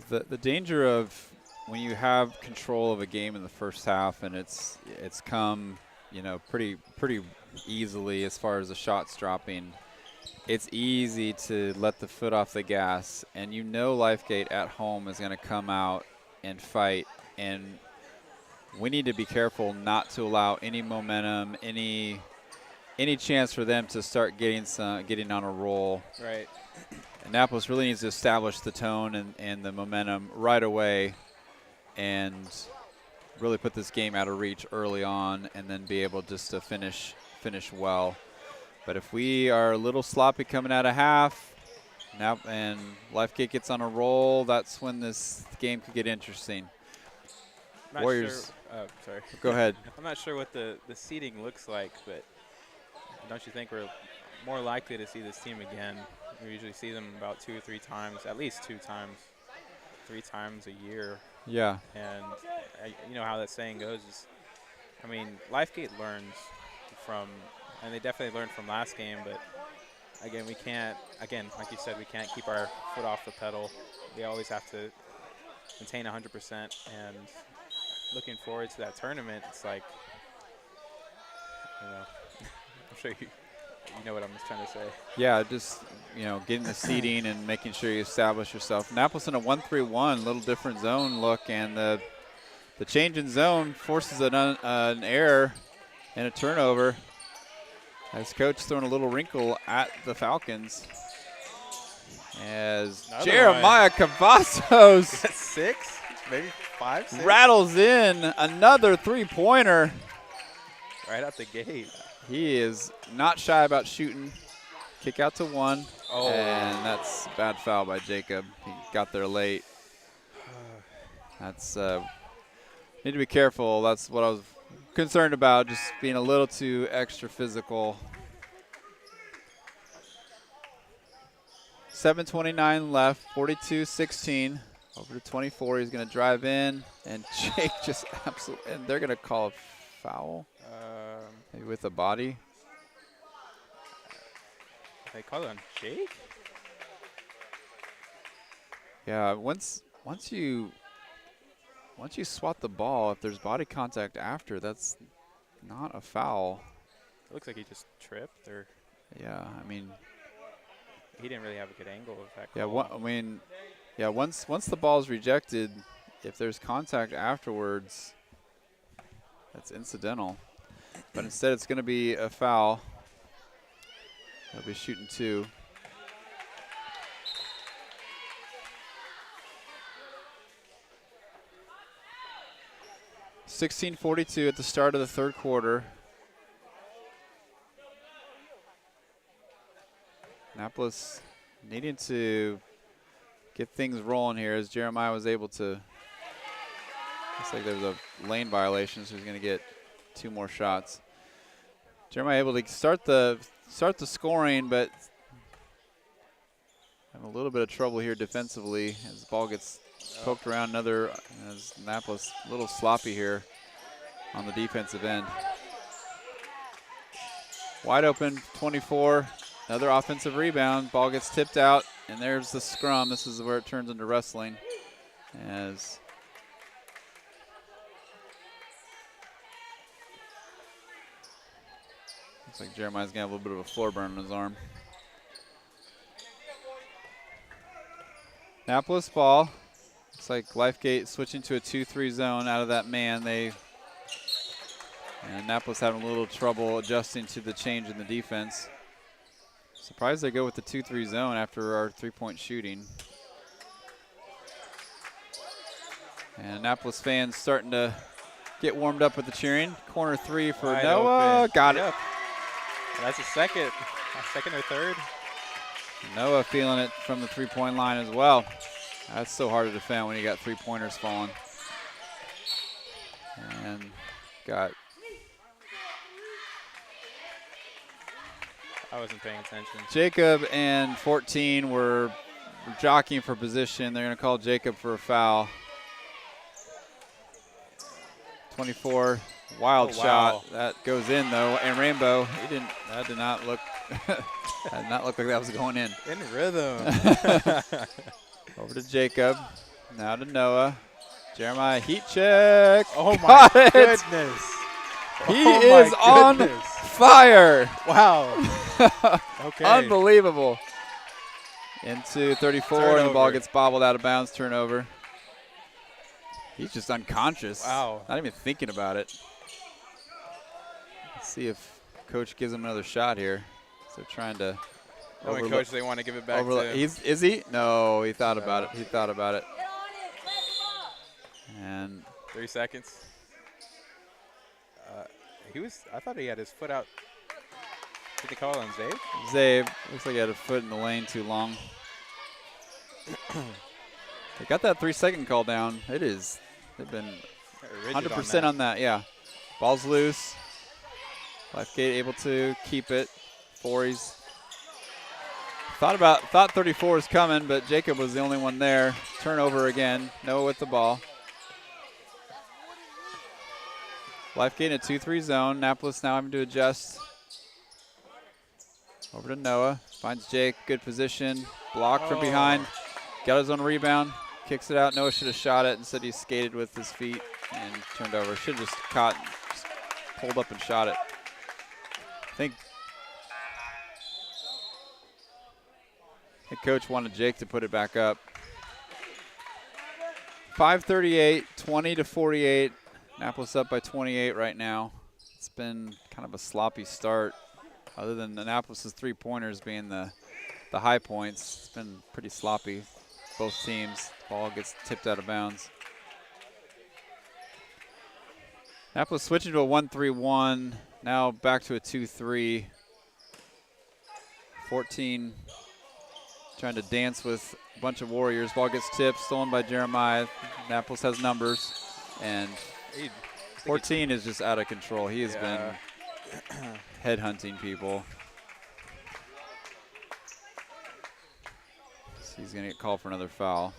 The danger of when you have control of a game in the first half and it's come, pretty easily as far as the shots dropping, it's easy to let the foot off the gas, and Lifegate at home is going to come out and fight, and we need to be careful not to allow any momentum, any chance for them to start getting on a roll. Right. Annapolis really needs to establish the tone and the momentum right away and really put this game out of reach early on and then be able just to finish well. But if we are a little sloppy coming out of half and Lifegate gets on a roll, that's when this game could get interesting. Warriors. Sorry. Go ahead. I'm not sure what the seating looks like, but don't you think we're more likely to see this team again? We usually see them about 2 or 3 times, at least 2 times, 3 times a year. Yeah. And you know how that saying goes is, Lifegate learns from, and they definitely learned from last game, but again, we can't, like you said, we can't keep our foot off the pedal. We always have to maintain 100%, and looking forward to that tournament. It's like, I'm sure you know what I'm just trying to say. Yeah, just, getting the seeding and making sure you establish yourself. Annapolis in a 1-3-1, little different zone look, and the change in zone forces an error and a turnover. As coach throwing a little wrinkle at the Falcons. As Jeremiah Cavazos. That's 6, maybe 5, 6. Rattles in another 3-pointer. Right out the gate. He is not shy about shooting. Kick out to 1. Oh. And that's a bad foul by Jacob. He got there late. That's need to be careful. That's what I was concerned about, just being a little too extra physical. 7:29 left, 42-16. Over to 24. He's going to drive in, and Jake just absolutely, and they're going to call a foul. Maybe with a body. They call it on Jake? Yeah, once you swat the ball, if there's body contact after, that's not a foul. It looks like he just tripped, or. Yeah, He didn't really have a good angle of that Yeah, call. once the ball's rejected, if there's contact afterwards, that's incidental. But instead, it's going to be a foul. They'll be shooting 2. 16:42 at the start of the third quarter. Annapolis needing to get things rolling here as Jeremiah was able to. Looks like there's a lane violation, so he's going to get 2 more shots. Jeremiah able to start the scoring, but having a little bit of trouble here defensively as the ball gets poked around another. As Annapolis a little sloppy here on the defensive end. Wide open, 24. Another offensive rebound. Ball gets tipped out, and there's the scrum. This is where it turns into wrestling. As looks like Jeremiah's going to have a little bit of a floor burn on his arm. Annapolis ball. Looks like Lifegate switching to a 2-3 zone out of that man. And Annapolis having a little trouble adjusting to the change in the defense. Surprised they go with the 2-3 zone after our 3-point shooting. And Annapolis fans starting to get warmed up with the cheering. Corner 3 for Wide Noah. Open. Got Yep. it. That's a second or third. Noah feeling it from the 3-point line as well. That's so hard to defend when you got 3-pointers falling. And got. I wasn't paying attention. Jacob and 14 were jockeying for position. They're going to call Jacob for a foul. 24, wild shot. That goes in though. And Rainbow, that did not look that did not look like that was going in. In rhythm. Over to Jacob. Now to Noah. Jeremiah, heat check. Oh my goodness. He is on fire. Wow. Okay. Unbelievable. Into 34, Turnover. and the ball gets bobbled out of bounds, turnover. He's just unconscious. Wow. Not even thinking about it. Let's see if Coach gives him another shot here. So trying to Knowing Coach, they want to give it back to him. Is he? No, he thought about it. He thought about it. And 3 seconds. I thought he had his foot out. Did they call it on Zabe? Zabe, looks like he had a foot in the lane too long. They got that 3-second call down. They've been 100% on that, yeah. Ball's loose. Lifegate able to keep it. Forey's thought 34 is coming, but Jacob was the only one there. Turnover again. Noah with the ball. Lifegate in a 2-3 zone. Annapolis now having to adjust. Over to Noah. Finds Jake. Good position. Blocked from behind. Got his own rebound. Kicks it out. Noah should have shot it. Instead, he skated with his feet and turned over. Should have just pulled up and shot it. I think the coach wanted Jake to put it back up. 5:38, 20-48. Annapolis up by 28 right now. It's been kind of a sloppy start. Other than Annapolis' 3-pointers being the high points, it's been pretty sloppy. Both teams. Ball gets tipped out of bounds. Annapolis switching to a 1-3-1. Now back to a 2-3. 14 trying to dance with a bunch of Warriors. Ball gets tipped, stolen by Jeremiah. Annapolis has numbers. And 14 is just out of control. He has been headhunting people. So he's going to get called for another foul.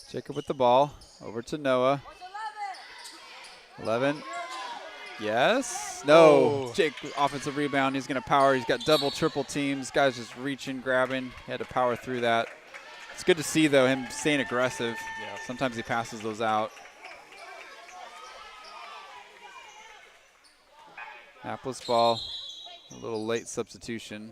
Jacob with the ball. Over to Noah. 11. Yes. No. Oh. Jake, offensive rebound. He's going to power. He's got double, triple teams. Guys just reaching, grabbing. He had to power through that. It's good to see, though, him staying aggressive. Yeah. Sometimes he passes those out. Annapolis ball. A little late substitution.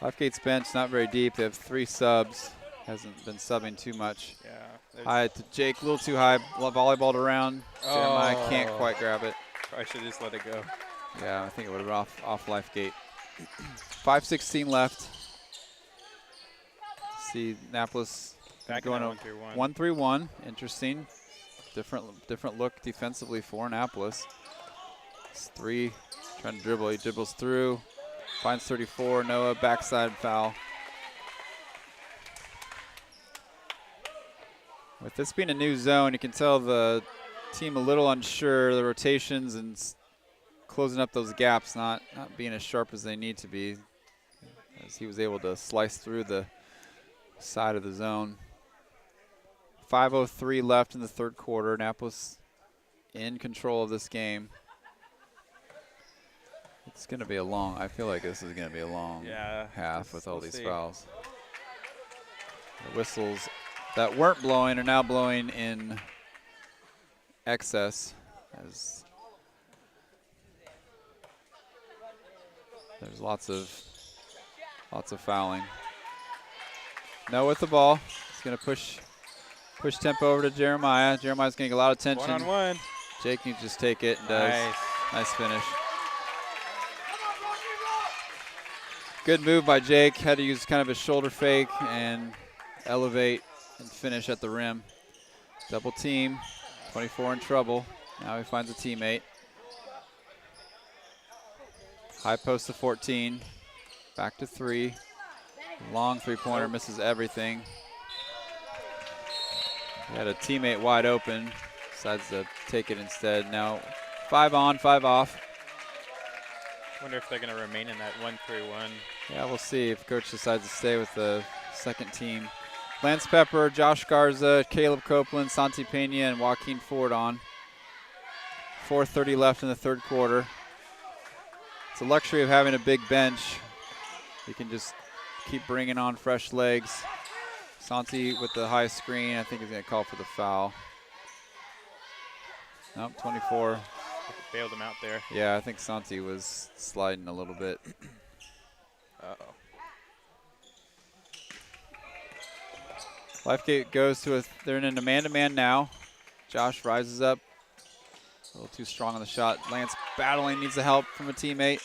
Lifegate's bench not very deep. They have 3 subs. Hasn't been subbing too much. Yeah. High to Jake, a little too high. Volleyballed around. Jeremiah can't quite grab it. I should just let it go. Yeah, I think it would have been off Lifegate. 5:16 left. See Annapolis Back going in to 1-3-1. 1-3-1. Interesting. Different look defensively for Annapolis. It's 3 trying to dribble. He dribbles through. Finds 34. Noah backside foul. With this being a new zone, you can tell the team a little unsure. The rotations and closing up those gaps, not being as sharp as they need to be, as he was able to slice through the side of the zone. 5:03 left in the third quarter. Annapolis in control of this game. It's going to be a long, I feel like this is going to be a long half with all these fouls. The whistles that weren't blowing are now blowing in excess, as there's lots of fouling. Noah with the ball. He's going to push tempo over to Jeremiah. Jeremiah's going to get a lot of attention. 1-on-1. Jake can just take it and does. Nice finish. Good move by Jake. Had to use kind of a shoulder fake and elevate and finish at the rim. Double team. 24 in trouble. Now he finds a teammate. High post to 14. Back to 3. Long three-pointer, misses everything. He had a teammate wide open. Decides to take it instead. Now 5 on, 5 off. Wonder if they're going to remain in that 1-3-1. Yeah, we'll see if coach decides to stay with the second team. Lance Pepper, Josh Garza, Caleb Copeland, Santi Pena, and Joaquin Ford on. 4:30 left in the third quarter. It's a luxury of having a big bench. You can just keep bringing on fresh legs. Santi with the high screen. I think he's going to call for the foul. Nope, 24. Bailed him out there. Yeah, I think Santi was sliding a little bit. Uh-oh. Lifegate goes to they're in a man-to-man now. Josh rises up. A little too strong on the shot. Lance battling, needs the help from a teammate.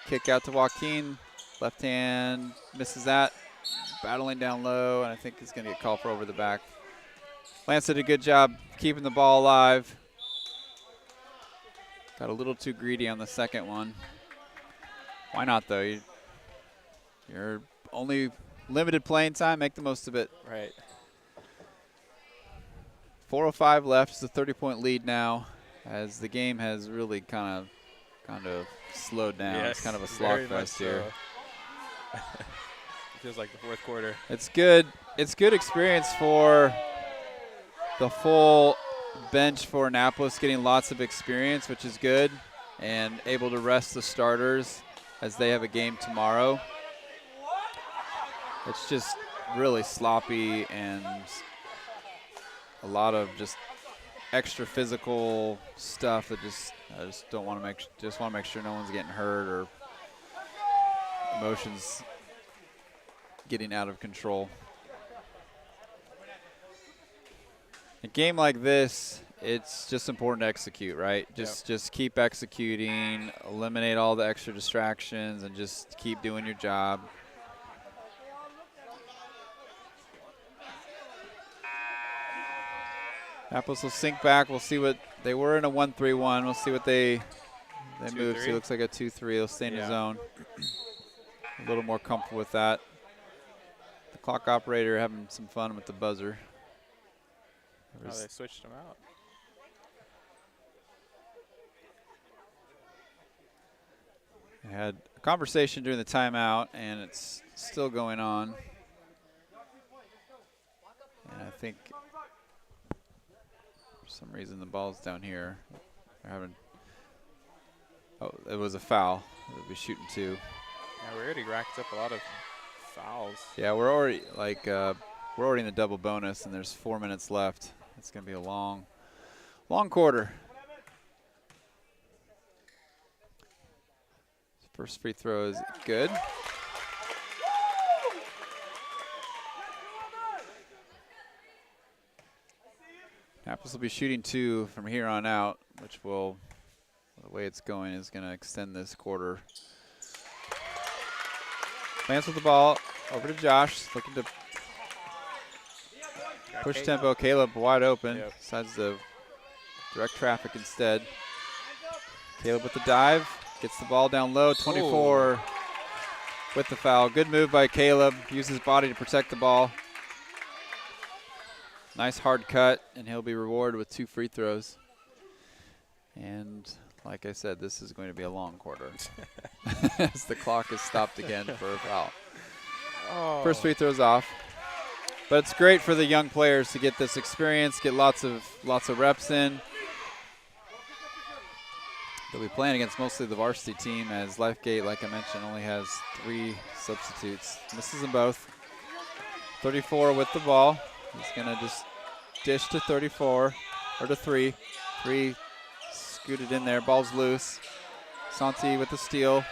Kick out to Joaquin. Left hand misses that. Battling down low, and I think he's going to get called for over the back. Lance did a good job keeping the ball alive. Got a little too greedy on the second one. Why not, though? You're only limited playing time. Make the most of it. Right. 4:05 left. It's a 30-point lead now, as the game has really kind of slowed down. Yes, it's kind of a slogfest here. It feels like the fourth quarter. It's good. It's good experience for the full bench for Annapolis, getting lots of experience, which is good, and able to rest the starters as they have a game tomorrow. It's just really sloppy and a lot of just extra physical stuff that I just don't want to make sure no one's getting hurt or emotions getting out of control. A game like this, it's just important to execute, right? Just keep executing, eliminate all the extra distractions, and just keep doing your job. Annapolis will sink back. We'll see what they were in a 1-3-1. We'll see what they move. See, it looks like a 2-3. They'll stay in the zone. A little more comfortable with that. The clock operator having some fun with the buzzer. Oh, they switched them out. I had a conversation during the timeout, and it's still going on. And I think for some reason the ball's down here. They're having. Oh, it was a foul. They'll be shooting 2. Yeah, we already racked up a lot of fouls. Yeah, we're already in the double bonus, and there's 4 minutes left. It's going to be a long quarter. First free throw is good. Annapolis will be shooting 2 from here on out, which will, the way it's going, is going to extend this quarter. Lance with the ball over to Josh, looking to Push tempo. Caleb wide open. Yep. Decides to direct traffic instead. Caleb with the dive. Gets the ball down low. 24 Ooh. with the foul. Good move by Caleb. Used his body to protect the ball. Nice hard cut, and he'll be rewarded with 2 free throws. And like I said, this is going to be a long quarter as the clock is stopped again for a foul. Oh. First free throw's off. But it's great for the young players to get this experience, get lots of reps in. They'll be playing against mostly the varsity team, as Lifegate, like I mentioned, only has 3 substitutes. Misses them both. 34 with the ball. He's going to just dish to 34, or to 3. 3 scooted in there. Ball's loose. Santi with the steal.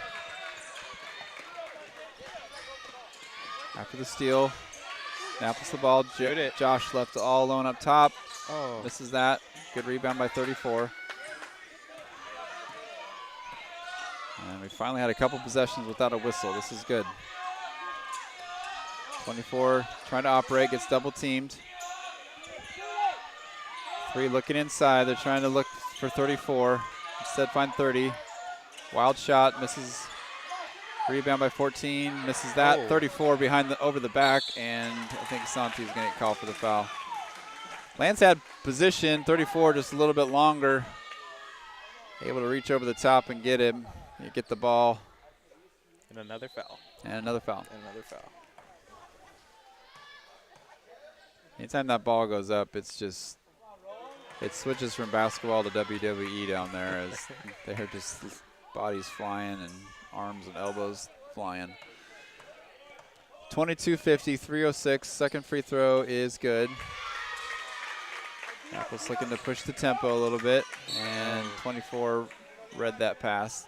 After the steal, Napples the ball. Josh left all alone up top. Oh. Misses that. Good rebound by 34. And we finally had a couple possessions without a whistle. This is good. 24 trying to operate, gets double teamed. 3 looking inside. They're trying to look for 34. Instead find 30. Wild shot, misses. Rebound by 14, misses that. Oh. 34 behind over the back, and I think Santi's going to get called for the foul. Lance had position. 34 just a little bit longer. Able to reach over the top and get him. You get the ball. And another foul. And another foul. And another foul. Anytime that ball goes up, it switches from basketball to WWE down there, as they're just bodies flying and arms and elbows flying. 22:50, 3:06. Second free throw is good. Apple's looking to push the tempo a little bit, and 24 read that pass.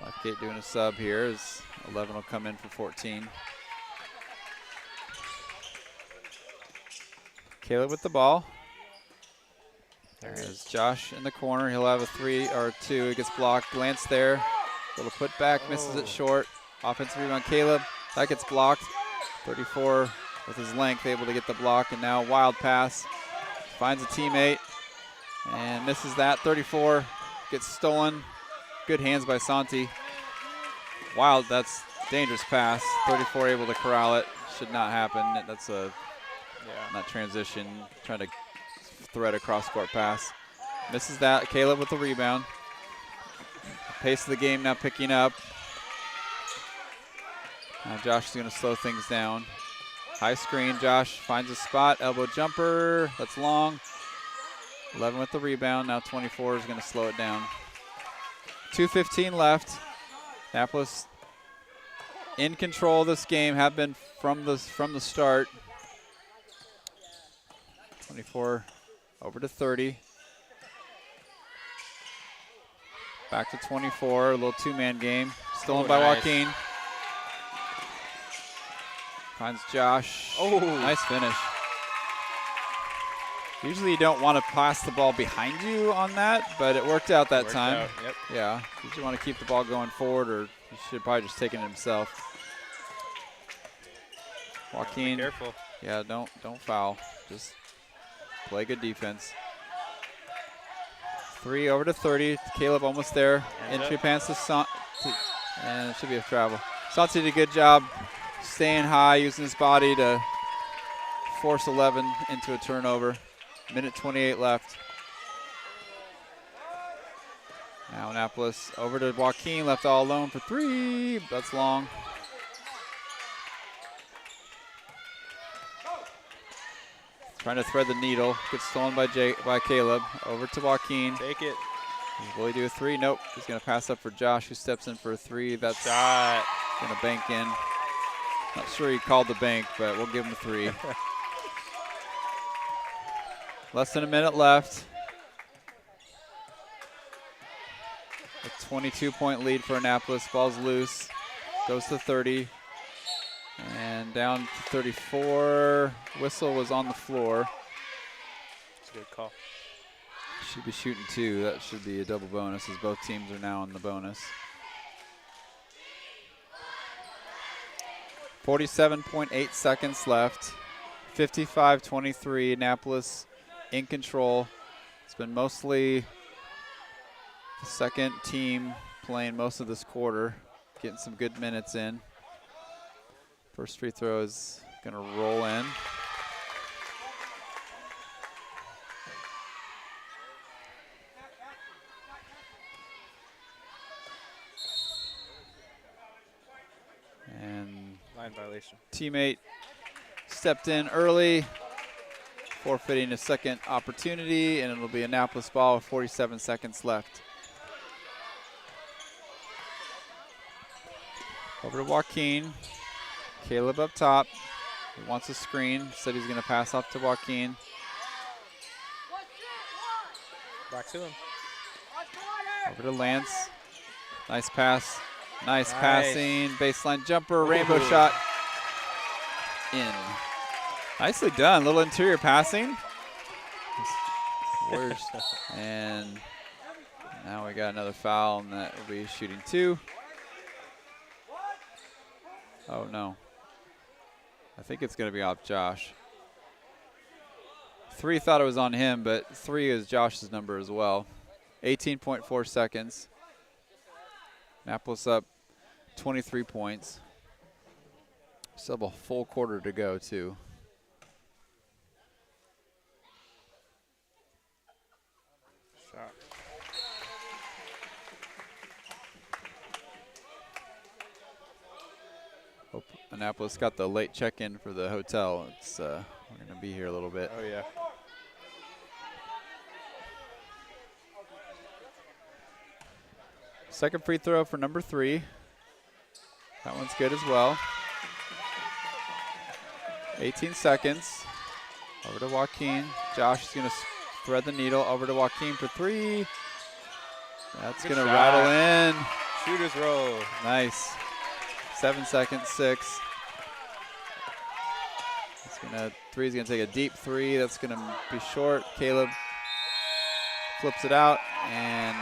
Lifegate doing a sub here as 11 will come in for 14. Caleb with the ball. There's Josh in the corner. He'll have a 3 or 2. It gets blocked. Lance there. Little put back, misses it short. Offensive rebound, Caleb. That gets blocked. 34 with his length, able to get the block, and now wild pass. Finds a teammate and misses that. 34 gets stolen. Good hands by Santi. Wild, that's dangerous pass. 34 able to corral it. Should not happen. That's not transition. Trying to thread a cross-court pass. Misses that. Caleb with the rebound. Pace of the game now picking up. Now Josh is going to slow things down. High screen. Josh finds a spot. Elbow jumper. That's long. 11 with the rebound. Now 24 is going to slow it down. 2:15 left. Annapolis in control of this game. Have been from the start. 24 over to 30. Back to 24. A little 2-man game. Stolen by nice. Joaquin. Finds Josh. Oh, nice finish. Usually you don't want to pass the ball behind you on that, but it worked out that time. Yep. Yeah, you want to keep the ball going forward, or he should probably just taken it himself. Joaquin. Be careful. Yeah, don't foul. Just play good defense. 3 over to 30. Caleb almost there. Entry pass to and it should be a travel. Santi did a good job staying high, using his body to force 11 into a turnover. Minute 28 left. Now Annapolis over to Joaquin, left all alone for 3. That's long. Trying to thread the needle. Gets stolen by Caleb. Over to Joaquin. Take it. Will he do a 3? Nope. He's going to pass up for Josh, who steps in for a 3. That's shot. Going to bank in. Not sure he called the bank, but we'll give him a 3. Less than a minute left. A 22-point lead for Annapolis. Ball's loose. Goes to 30. And down to 34. Whistle was on the floor. That's a good call. Should be shooting 2. That should be a double bonus, as both teams are now in the bonus. 47.8 seconds left. 55-23, Annapolis in control. It's been mostly the second team playing most of this quarter, getting some good minutes in. First free throw is going to roll in. And line violation. Teammate stepped in early, forfeiting a second opportunity, and it'll be Annapolis ball with 47 seconds left. Over to Joaquin. Caleb up top. He wants a screen. Said he's going to pass off to Joaquin. Back to him. Over to Lance. Nice pass. Nice passing. Baseline jumper. Rainbow shot. In. Nicely done. Little interior passing. Warriors. And now we got another foul, and that will be shooting 2. Oh, no. I think it's going to be off Josh. 3 thought it was on him, but 3 is Josh's number as well. 18.4 seconds. Annapolis up 23 points. Still have a full quarter to go, too. Shot. Hope Annapolis got the late check-in for the hotel. It's we're going to be here a little bit. Oh, yeah. Second free throw for number 3. That one's good as well. 18 seconds. Over to Joaquin. Josh is going to thread the needle. Over to Joaquin for 3. That's going to rattle in. Shooter's roll. Nice. 7 seconds, 6. It's gonna, 3's going to take a deep 3. That's going to be short. Caleb flips it out, and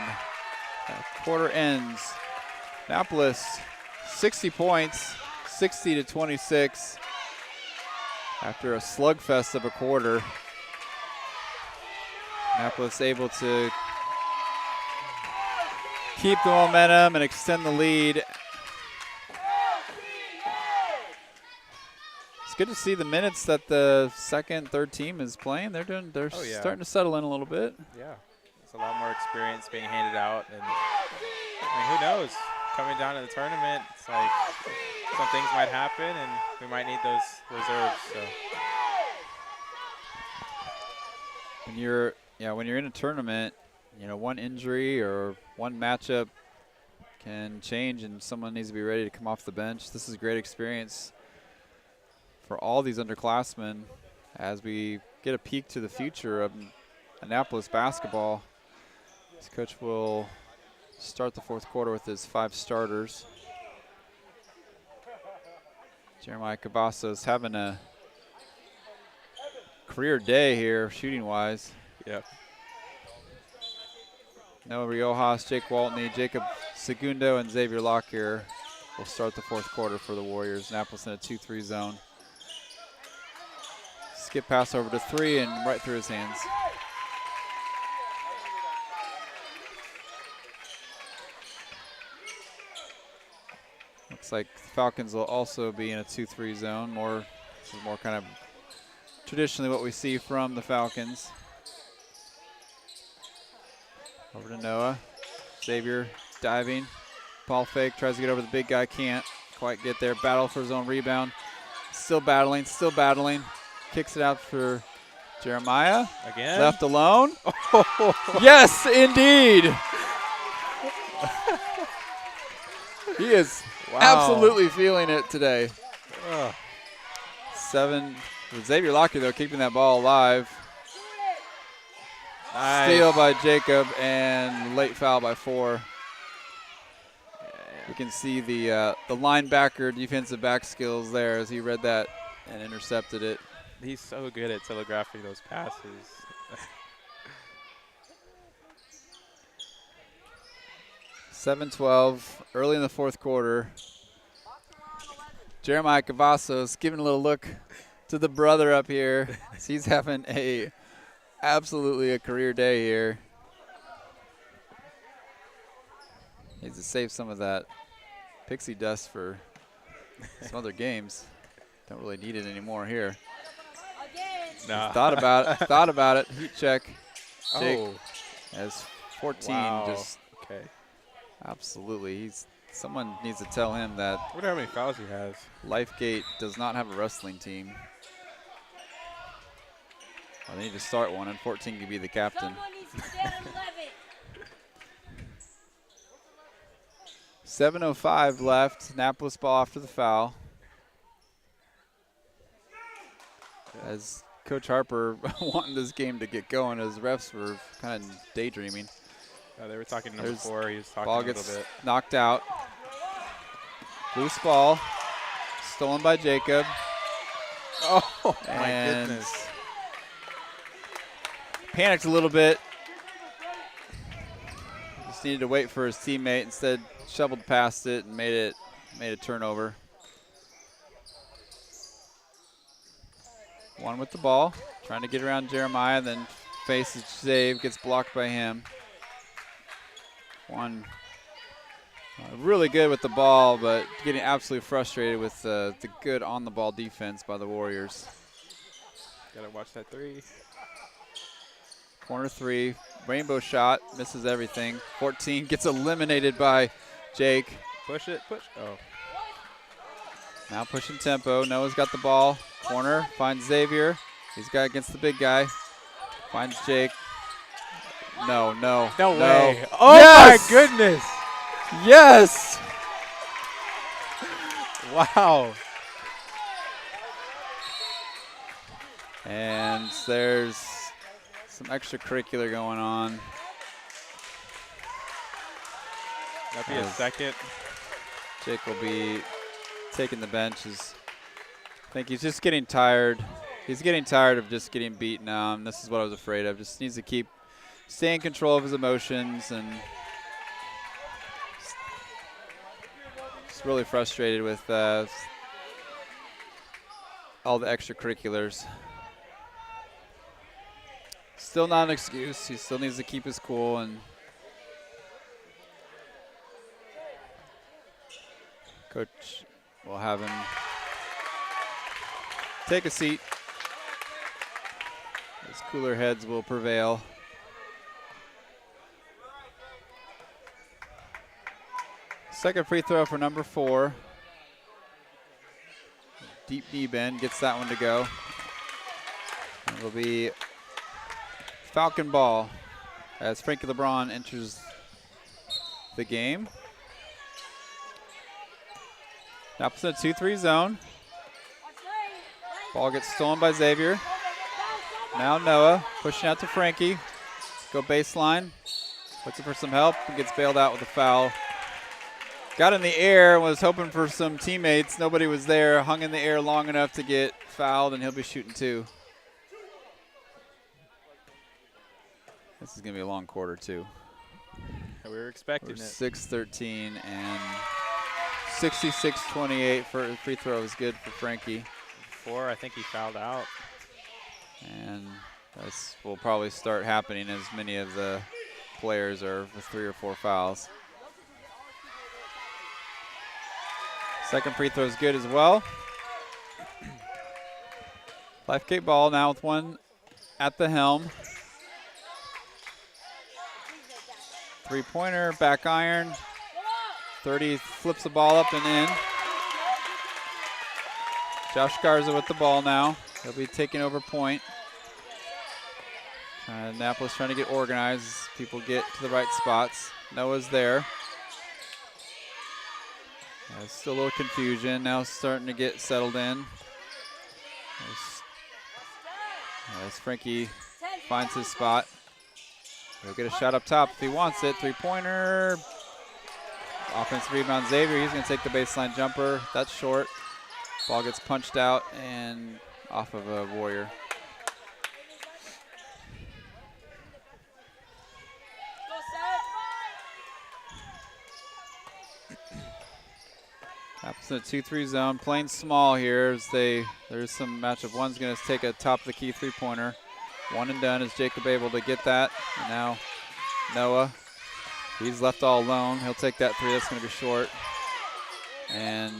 that quarter ends. Annapolis, 60 points, 60-26. After a slugfest of a quarter, Annapolis able to keep the momentum and extend the lead. It's good to see the minutes that the second, third team is playing. They're starting to settle in a little bit. Yeah, it's a lot more experience being handed out, and I mean, who knows? Coming down to the tournament, it's like some things might happen, and we might need those reserves. So when you're in a tournament, one injury or one matchup can change, and someone needs to be ready to come off the bench. This is a great experience for all these underclassmen as we get a peek to the future of Annapolis basketball. This coach will start the fourth quarter with his 5 starters. Jeremiah Cavazos having a career day here shooting-wise. Yep. Noah Riojas, Jake Waltney, Jacob Segundo, and Xavier Lockyer will start the fourth quarter for the Warriors. Annapolis in a 2-3 zone. Skip pass over to 3 and right through his hands. Looks like the Falcons will also be in a 2-3 zone. This is more kind of traditionally what we see from the Falcons. Over to Noah. Xavier diving. Ball fake, tries to get over the big guy, can't quite get there. Battle for his own rebound. Still battling. Kicks it out for Jeremiah. Again? Left alone. Yes, indeed. He is absolutely feeling it today. 7. Xavier Lockyer, though, keeping that ball alive. Nice. Steal by Jacob and late foul by 4. You can see the linebacker defensive back skills there as he read that and intercepted it. He's so good at telegraphing those passes. 7-12, early in the fourth quarter. Jeremiah Cavazos giving a little look to the brother up here. He's having absolutely a career day here. Needs to save some of that pixie dust for some other games. Don't really need it anymore here. No. Thought about it. Heat check. Jake Oh. has 14. Wow. Just Okay. absolutely. Someone needs to tell him that I wonder how many fouls he has. Lifegate does not have a wrestling team. Well, they need to start one, and 14 can be the captain. 7:05 left. Annapolis ball after the foul. As Coach Harper wanting this game to get going, as refs were kind of daydreaming. They were talking number 4. He was talking Ball a little gets bit. knocked out. Loose ball. Stolen by Jacob. Oh, my goodness. Panicked a little bit. Just needed to wait for his teammate. Instead, shoveled past it and made a turnover. One with the ball, trying to get around Jeremiah, then faces save, gets blocked by him. One really good with the ball, but getting absolutely frustrated with the good on-the-ball defense by the Warriors. Gotta watch that 3. Corner 3, rainbow shot, misses everything. 14 gets eliminated by Jake. Push it, push. Oh. Now pushing tempo. Noah's got the ball. Corner, finds Xavier. He's got against the big guy. Finds Jake. No way. Oh, yes! my goodness. Yes! Wow. And there's some extracurricular going on. That'll be a second. Jake will be taking the bench. I think he's just getting tired. He's getting tired of just getting beaten down. This is what I was afraid of. Just needs to stay in control of his emotions, and just really frustrated with all the extracurriculars. Still not an excuse. He still needs to keep his cool, and Coach will have him take a seat. His cooler heads will prevail. Second free throw for number 4. Deep knee bend, gets that one to go. It'll be Falcon ball as Frankie LeBron enters the game. Opposite 2-3 zone. Ball gets stolen by Xavier. Now Noah pushing out to Frankie. Go baseline. Looking for some help and gets bailed out with a foul. Got in the air, was hoping for some teammates. Nobody was there. Hung in the air long enough to get fouled, and he'll be shooting 2. This is going to be a long quarter, too. We were expecting it. 6-13 and 66-28 for free throw is good for Frankie. 4, I think he fouled out. And this will probably start happening as many of the players are with 3 or 4 fouls. Second free throw is good as well. Lifegate ball now with one at the helm. Three-pointer, back iron. 30 flips the ball up and in. Josh Garza with the ball now. He'll be taking over point. Annapolis trying to get organized as people get to the right spots. Noah's there. Still a little confusion. Now starting to get settled in. As Frankie finds his spot. He'll get a shot up top if he wants it. Three-pointer. Offensive rebound, Xavier. He's going to take the baseline jumper. That's short. Ball gets punched out and off of a Warrior. Apple's in a 2-3 zone, playing small here as there's some matchup. One's going to take a top of the key three-pointer. One and done. Is Jacob able to get that? And now Noah, he's left all alone. He'll take that three. That's going to be short. And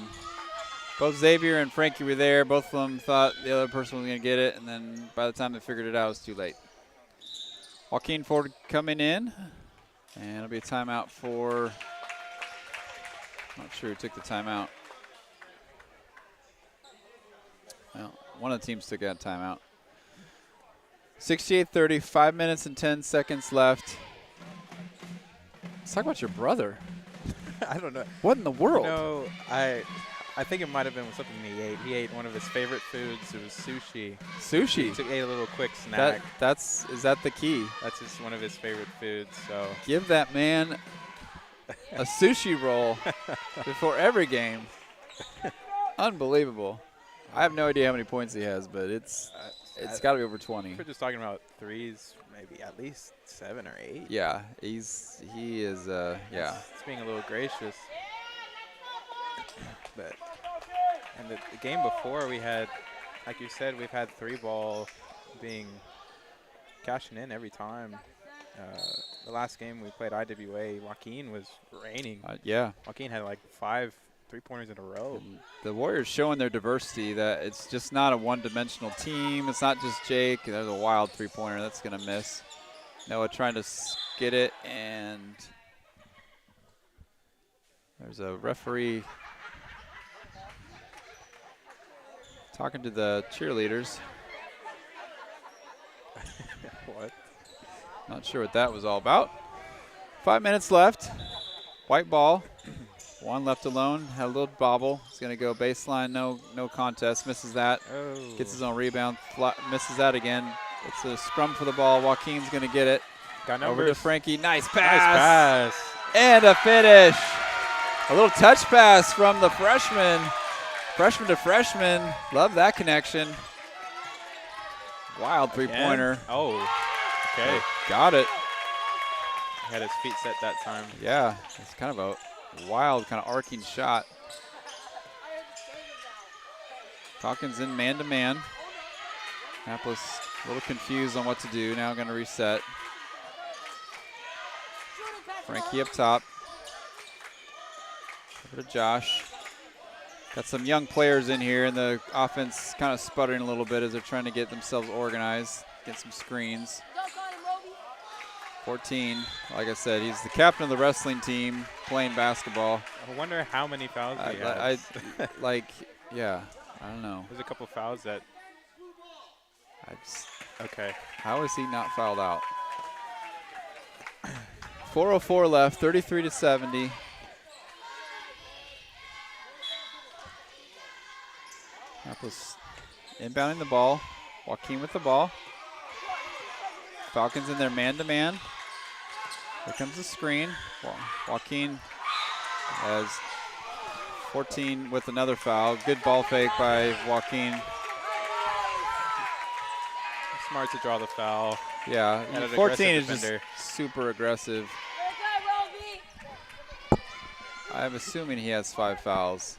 both Xavier and Frankie were there. Both of them thought the other person was going to get it, and then by the time they figured it out, it was too late. Joaquin Ford coming in, and it'll be a timeout for, not sure who took the timeout. Well, one of the teams took that timeout. 68-30, 5 minutes and 10 seconds left. Let's talk about your brother. I don't know. What in the world? No, I think it might have been something he ate. He ate one of his favorite foods. It was sushi. Sushi. He ate a little quick snack. Is that the key? That's just one of his favorite foods. So Give that man a sushi roll before every game. Unbelievable. I have no idea how many points he has, but it's got to be over 20. we're just talking about threes, maybe at least 7 or 8. Yeah, he is. Yeah. It's being a little gracious. But and the game before we had, like you said, we've had 3-ball being cashing in every time. The last game we played IWA, Joaquin was raining. Yeah. Joaquin had like 5 3-pointers in a row. And the Warriors showing their diversity, that it's just not a one-dimensional team. It's not just Jake. There's a wild three-pointer that's going to miss. Noah trying to get it, and there's a referee talking to the cheerleaders. What? Not sure what that was all about. 5 minutes left. White ball. One left alone. Had a little bobble. He's going to go baseline. No contest. Misses that. Oh. Gets his own rebound. Misses that again. It's a scrum for the ball. Joaquin's going to get it. Got numbers. Over to Frankie. Nice pass. Nice pass. And a finish. A little touch pass from the freshman. Freshman to freshman. Love that connection. Wild three-pointer. Oh, okay. Got it. He had his feet set that time. Yeah, it's kind of a wild, kind of arcing shot. Falcons in man-to-man. Annapolis a little confused on what to do. Now going to reset. Frankie up top. Over to Josh. Got some young players in here, and the offense kind of sputtering a little bit as they're trying to get themselves organized, get some screens. 14, like I said, he's the captain of the wrestling team playing basketball. I wonder how many fouls he I has. yeah, I don't know. There's a couple fouls that. Okay. How is he not fouled out? 4:04 left, 33-70. Annapolis inbounding the ball. Joaquin with the ball. Falcons in their man-to-man. Here comes the screen. Joaquin has 14 with another foul. Good ball fake by Joaquin. Smart to draw the foul. Yeah, And an 14 is aggressive defender. just super aggressive. I'm assuming he has 5 fouls.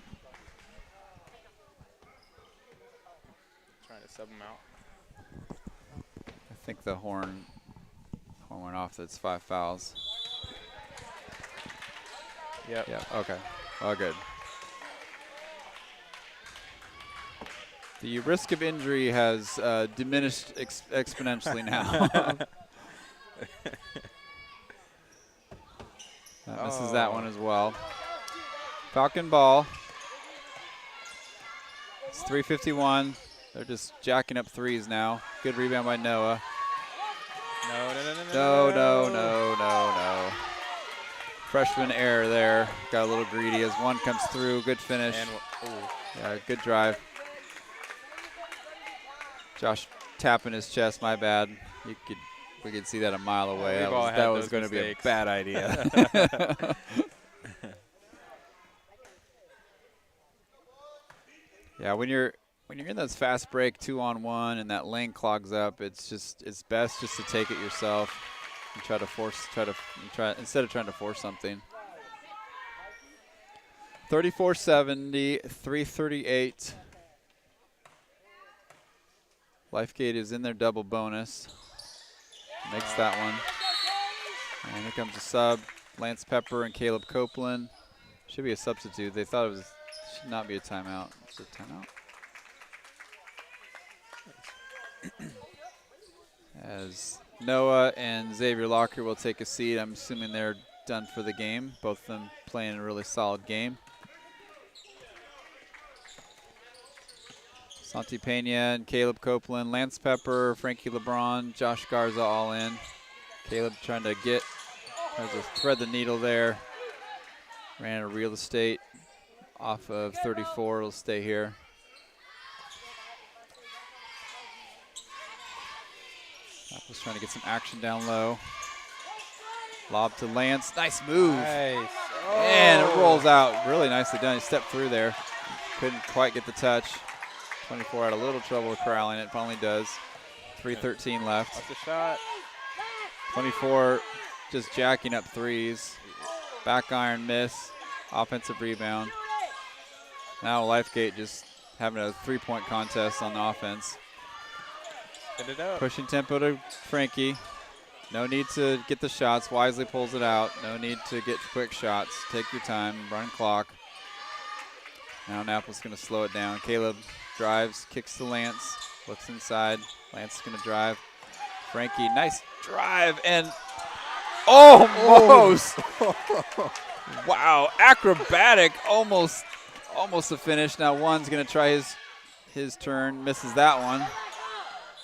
Trying to sub him out. I think the horn went off. That's 5 fouls. Yep. Yeah, okay. All good. The risk of injury has diminished exponentially now. Misses that one as well. Falcon ball. It's 3:51. They're just jacking up threes now. Good rebound by Noah. No. Freshman error there. Got a little greedy as one comes through. Good finish. Yeah, good drive. Josh tapping his chest. My bad. We could see that a mile away. That was going to be a bad idea. Yeah, when you're in those fast break 2-on-1 and that lane clogs up, it's best just to take it yourself and try instead of trying to force something. 34-70, 3:38. Lifegate is in their double bonus. Makes that one. And here comes a sub. Lance Pepper and Caleb Copeland. Should be a substitute. They thought it was should not be a timeout. Is it a timeout? As Noah and Xavier Locker will take a seat. I'm assuming they're done for the game. Both of them playing a really solid game. Santi Pena and Caleb Copeland, Lance Pepper, Frankie LeBron, Josh Garza all in. Caleb trying to thread the needle there. Ran out of real estate off of 34. It'll stay here. Just trying to get some action down low. Lob to Lance. Nice move. Nice. Oh. And it rolls out. Really nicely done. He stepped through there. Couldn't quite get the touch. 24 had a little trouble corralling it. Finally does. 3:13 left. That's a shot. 24 just jacking up threes. Back iron miss. Offensive rebound. Now Lifegate just having a three-point contest on the offense. Get it up. Pushing tempo to Frankie. No need to get the shots. Wisely pulls it out. No need to get quick shots. Take your time. Run clock. Now Annapolis going to slow it down. Caleb drives, kicks to Lance. Looks inside. Lance is going to drive. Frankie, nice drive. And almost. Wow. Acrobatic. Almost a finish. Now one's going to try his turn. Misses that one.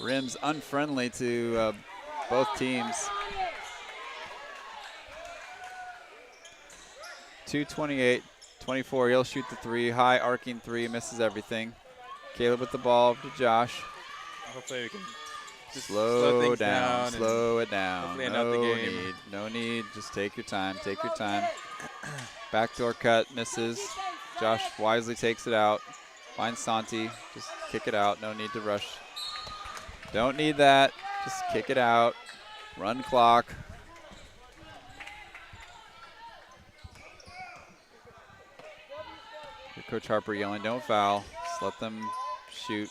Rims unfriendly to both teams. 2:28, 24. He'll shoot the three. High arcing three. Misses everything. Caleb with the ball to Josh. Hopefully we can just slow things down. Slow it down. End out the game. No need. Just take your time. Take your time. Backdoor cut. Misses. Josh wisely takes it out. Finds Santi. Just kick it out. No need to rush. Don't need that. Just kick it out. Run clock. Coach Harper yelling, don't foul. Just let them shoot.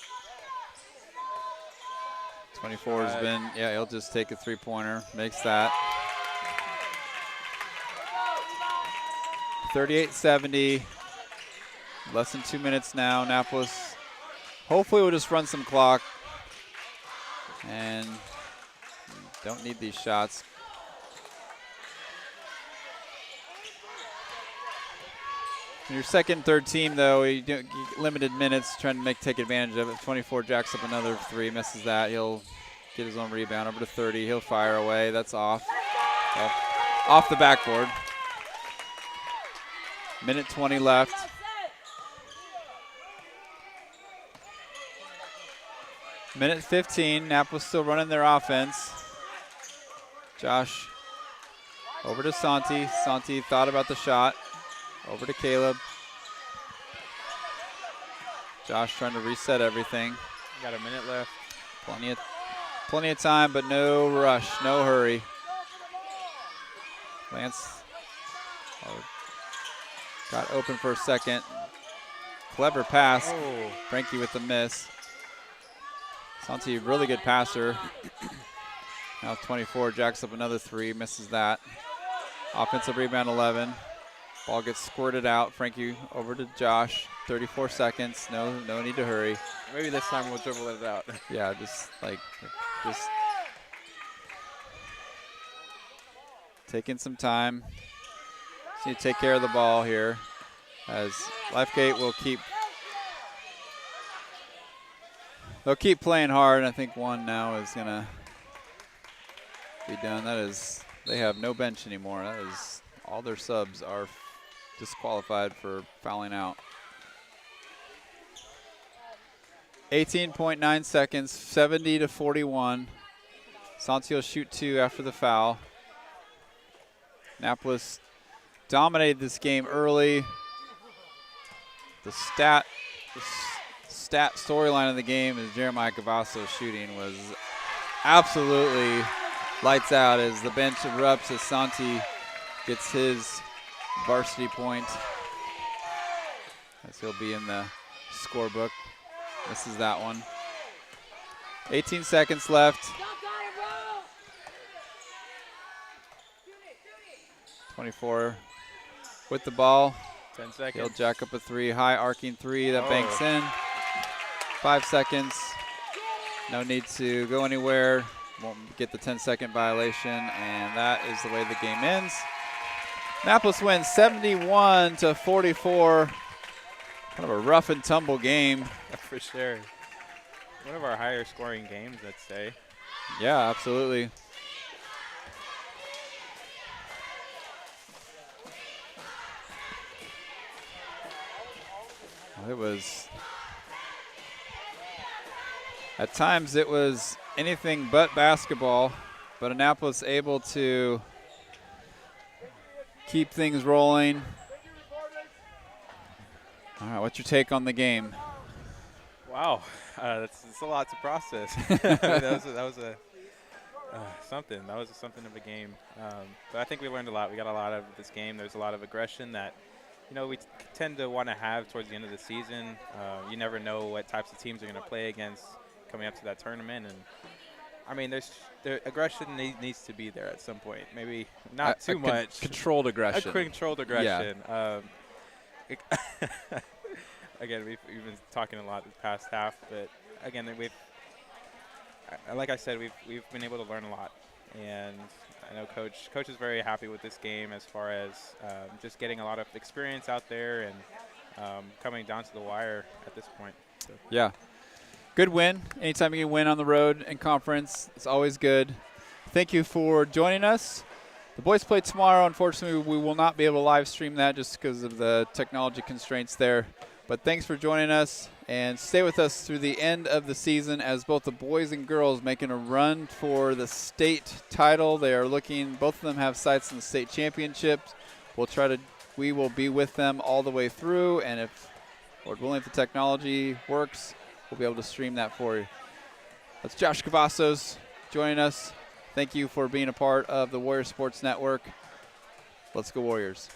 24 has been, yeah, he'll just take a three-pointer. Makes that. 38-70. Less than 2 minutes now. Annapolis hopefully will just run some clock. And don't need these shots. Your second, third team, though, you get limited minutes, trying to take advantage of it. 24 jacks up another three, misses that. He'll get his own rebound over to 30. He'll fire away. That's off. Off the backboard. Minute 20 left. Minute 15. Annapolis still running their offense. Josh over to Santi. Santi thought about the shot. Over to Caleb. Josh trying to reset everything. Got a minute left. Plenty of time, but no rush, no hurry. Lance got open for a second. Clever pass. Oh. Frankie with the miss. Santi, really good passer. Now 24, jacks up another three, misses that. Offensive rebound 11. Ball gets squirted out. Frankie over to Josh. 34 seconds. No need to hurry. Maybe this time we'll dribble it out. Yeah, just taking some time. Just need to take care of the ball here, as Lifegate will they'll keep playing hard. And I think one now is gonna be done. That is, they have no bench anymore. That is, all their subs are disqualified for fouling out. 18.9 seconds, 70-41. Santi will shoot two after the foul. Annapolis dominated this game early. The stat storyline of the game is Jeremiah Cavasso's shooting was absolutely lights out as the bench erupts as Santi gets his varsity point. as he'll be in the scorebook. This is that one. 18 seconds left. 24 with the ball. 10 seconds. He'll jack up a 3, high arcing 3 that banks in. 5 seconds. No need to go anywhere. Won't get the 10-second violation, and that is the way the game ends. Annapolis wins 71-44. Kind of a rough and tumble game. For sure. One of our higher scoring games, I'd say. Yeah, absolutely. It was, at times it was anything but basketball, but Annapolis able to keep things rolling. All right, what's your take on the game? Wow, that's a lot to process. that was something. That was something of a game. But I think we learned a lot. We got a lot of this game. There's a lot of aggression that, we tend to want to have towards the end of the season. You never know what types of teams are going to play against coming up to that tournament. And, I mean, the aggression needs to be there at some point. Maybe not too much. Controlled aggression. Controlled aggression. Yeah. Again, we've been talking a lot this past half, but again, like I said, we've been able to learn a lot, and I know Coach is very happy with this game as far as just getting a lot of experience out there and coming down to the wire at this point. So. Yeah, good win. Anytime you can win on the road in conference, it's always good. Thank you for joining us. The boys play tomorrow. Unfortunately, we will not be able to live stream that just because of the technology constraints there. But thanks for joining us, and stay with us through the end of the season as both the boys and girls making a run for the state title. They are looking, both of them have sights in the state championships. We will be with them all the way through, and if, Lord willing, if the technology works, we'll be able to stream that for you. That's Josh Cavazos joining us. Thank you for being a part of the Warrior Sports Network. Let's go Warriors.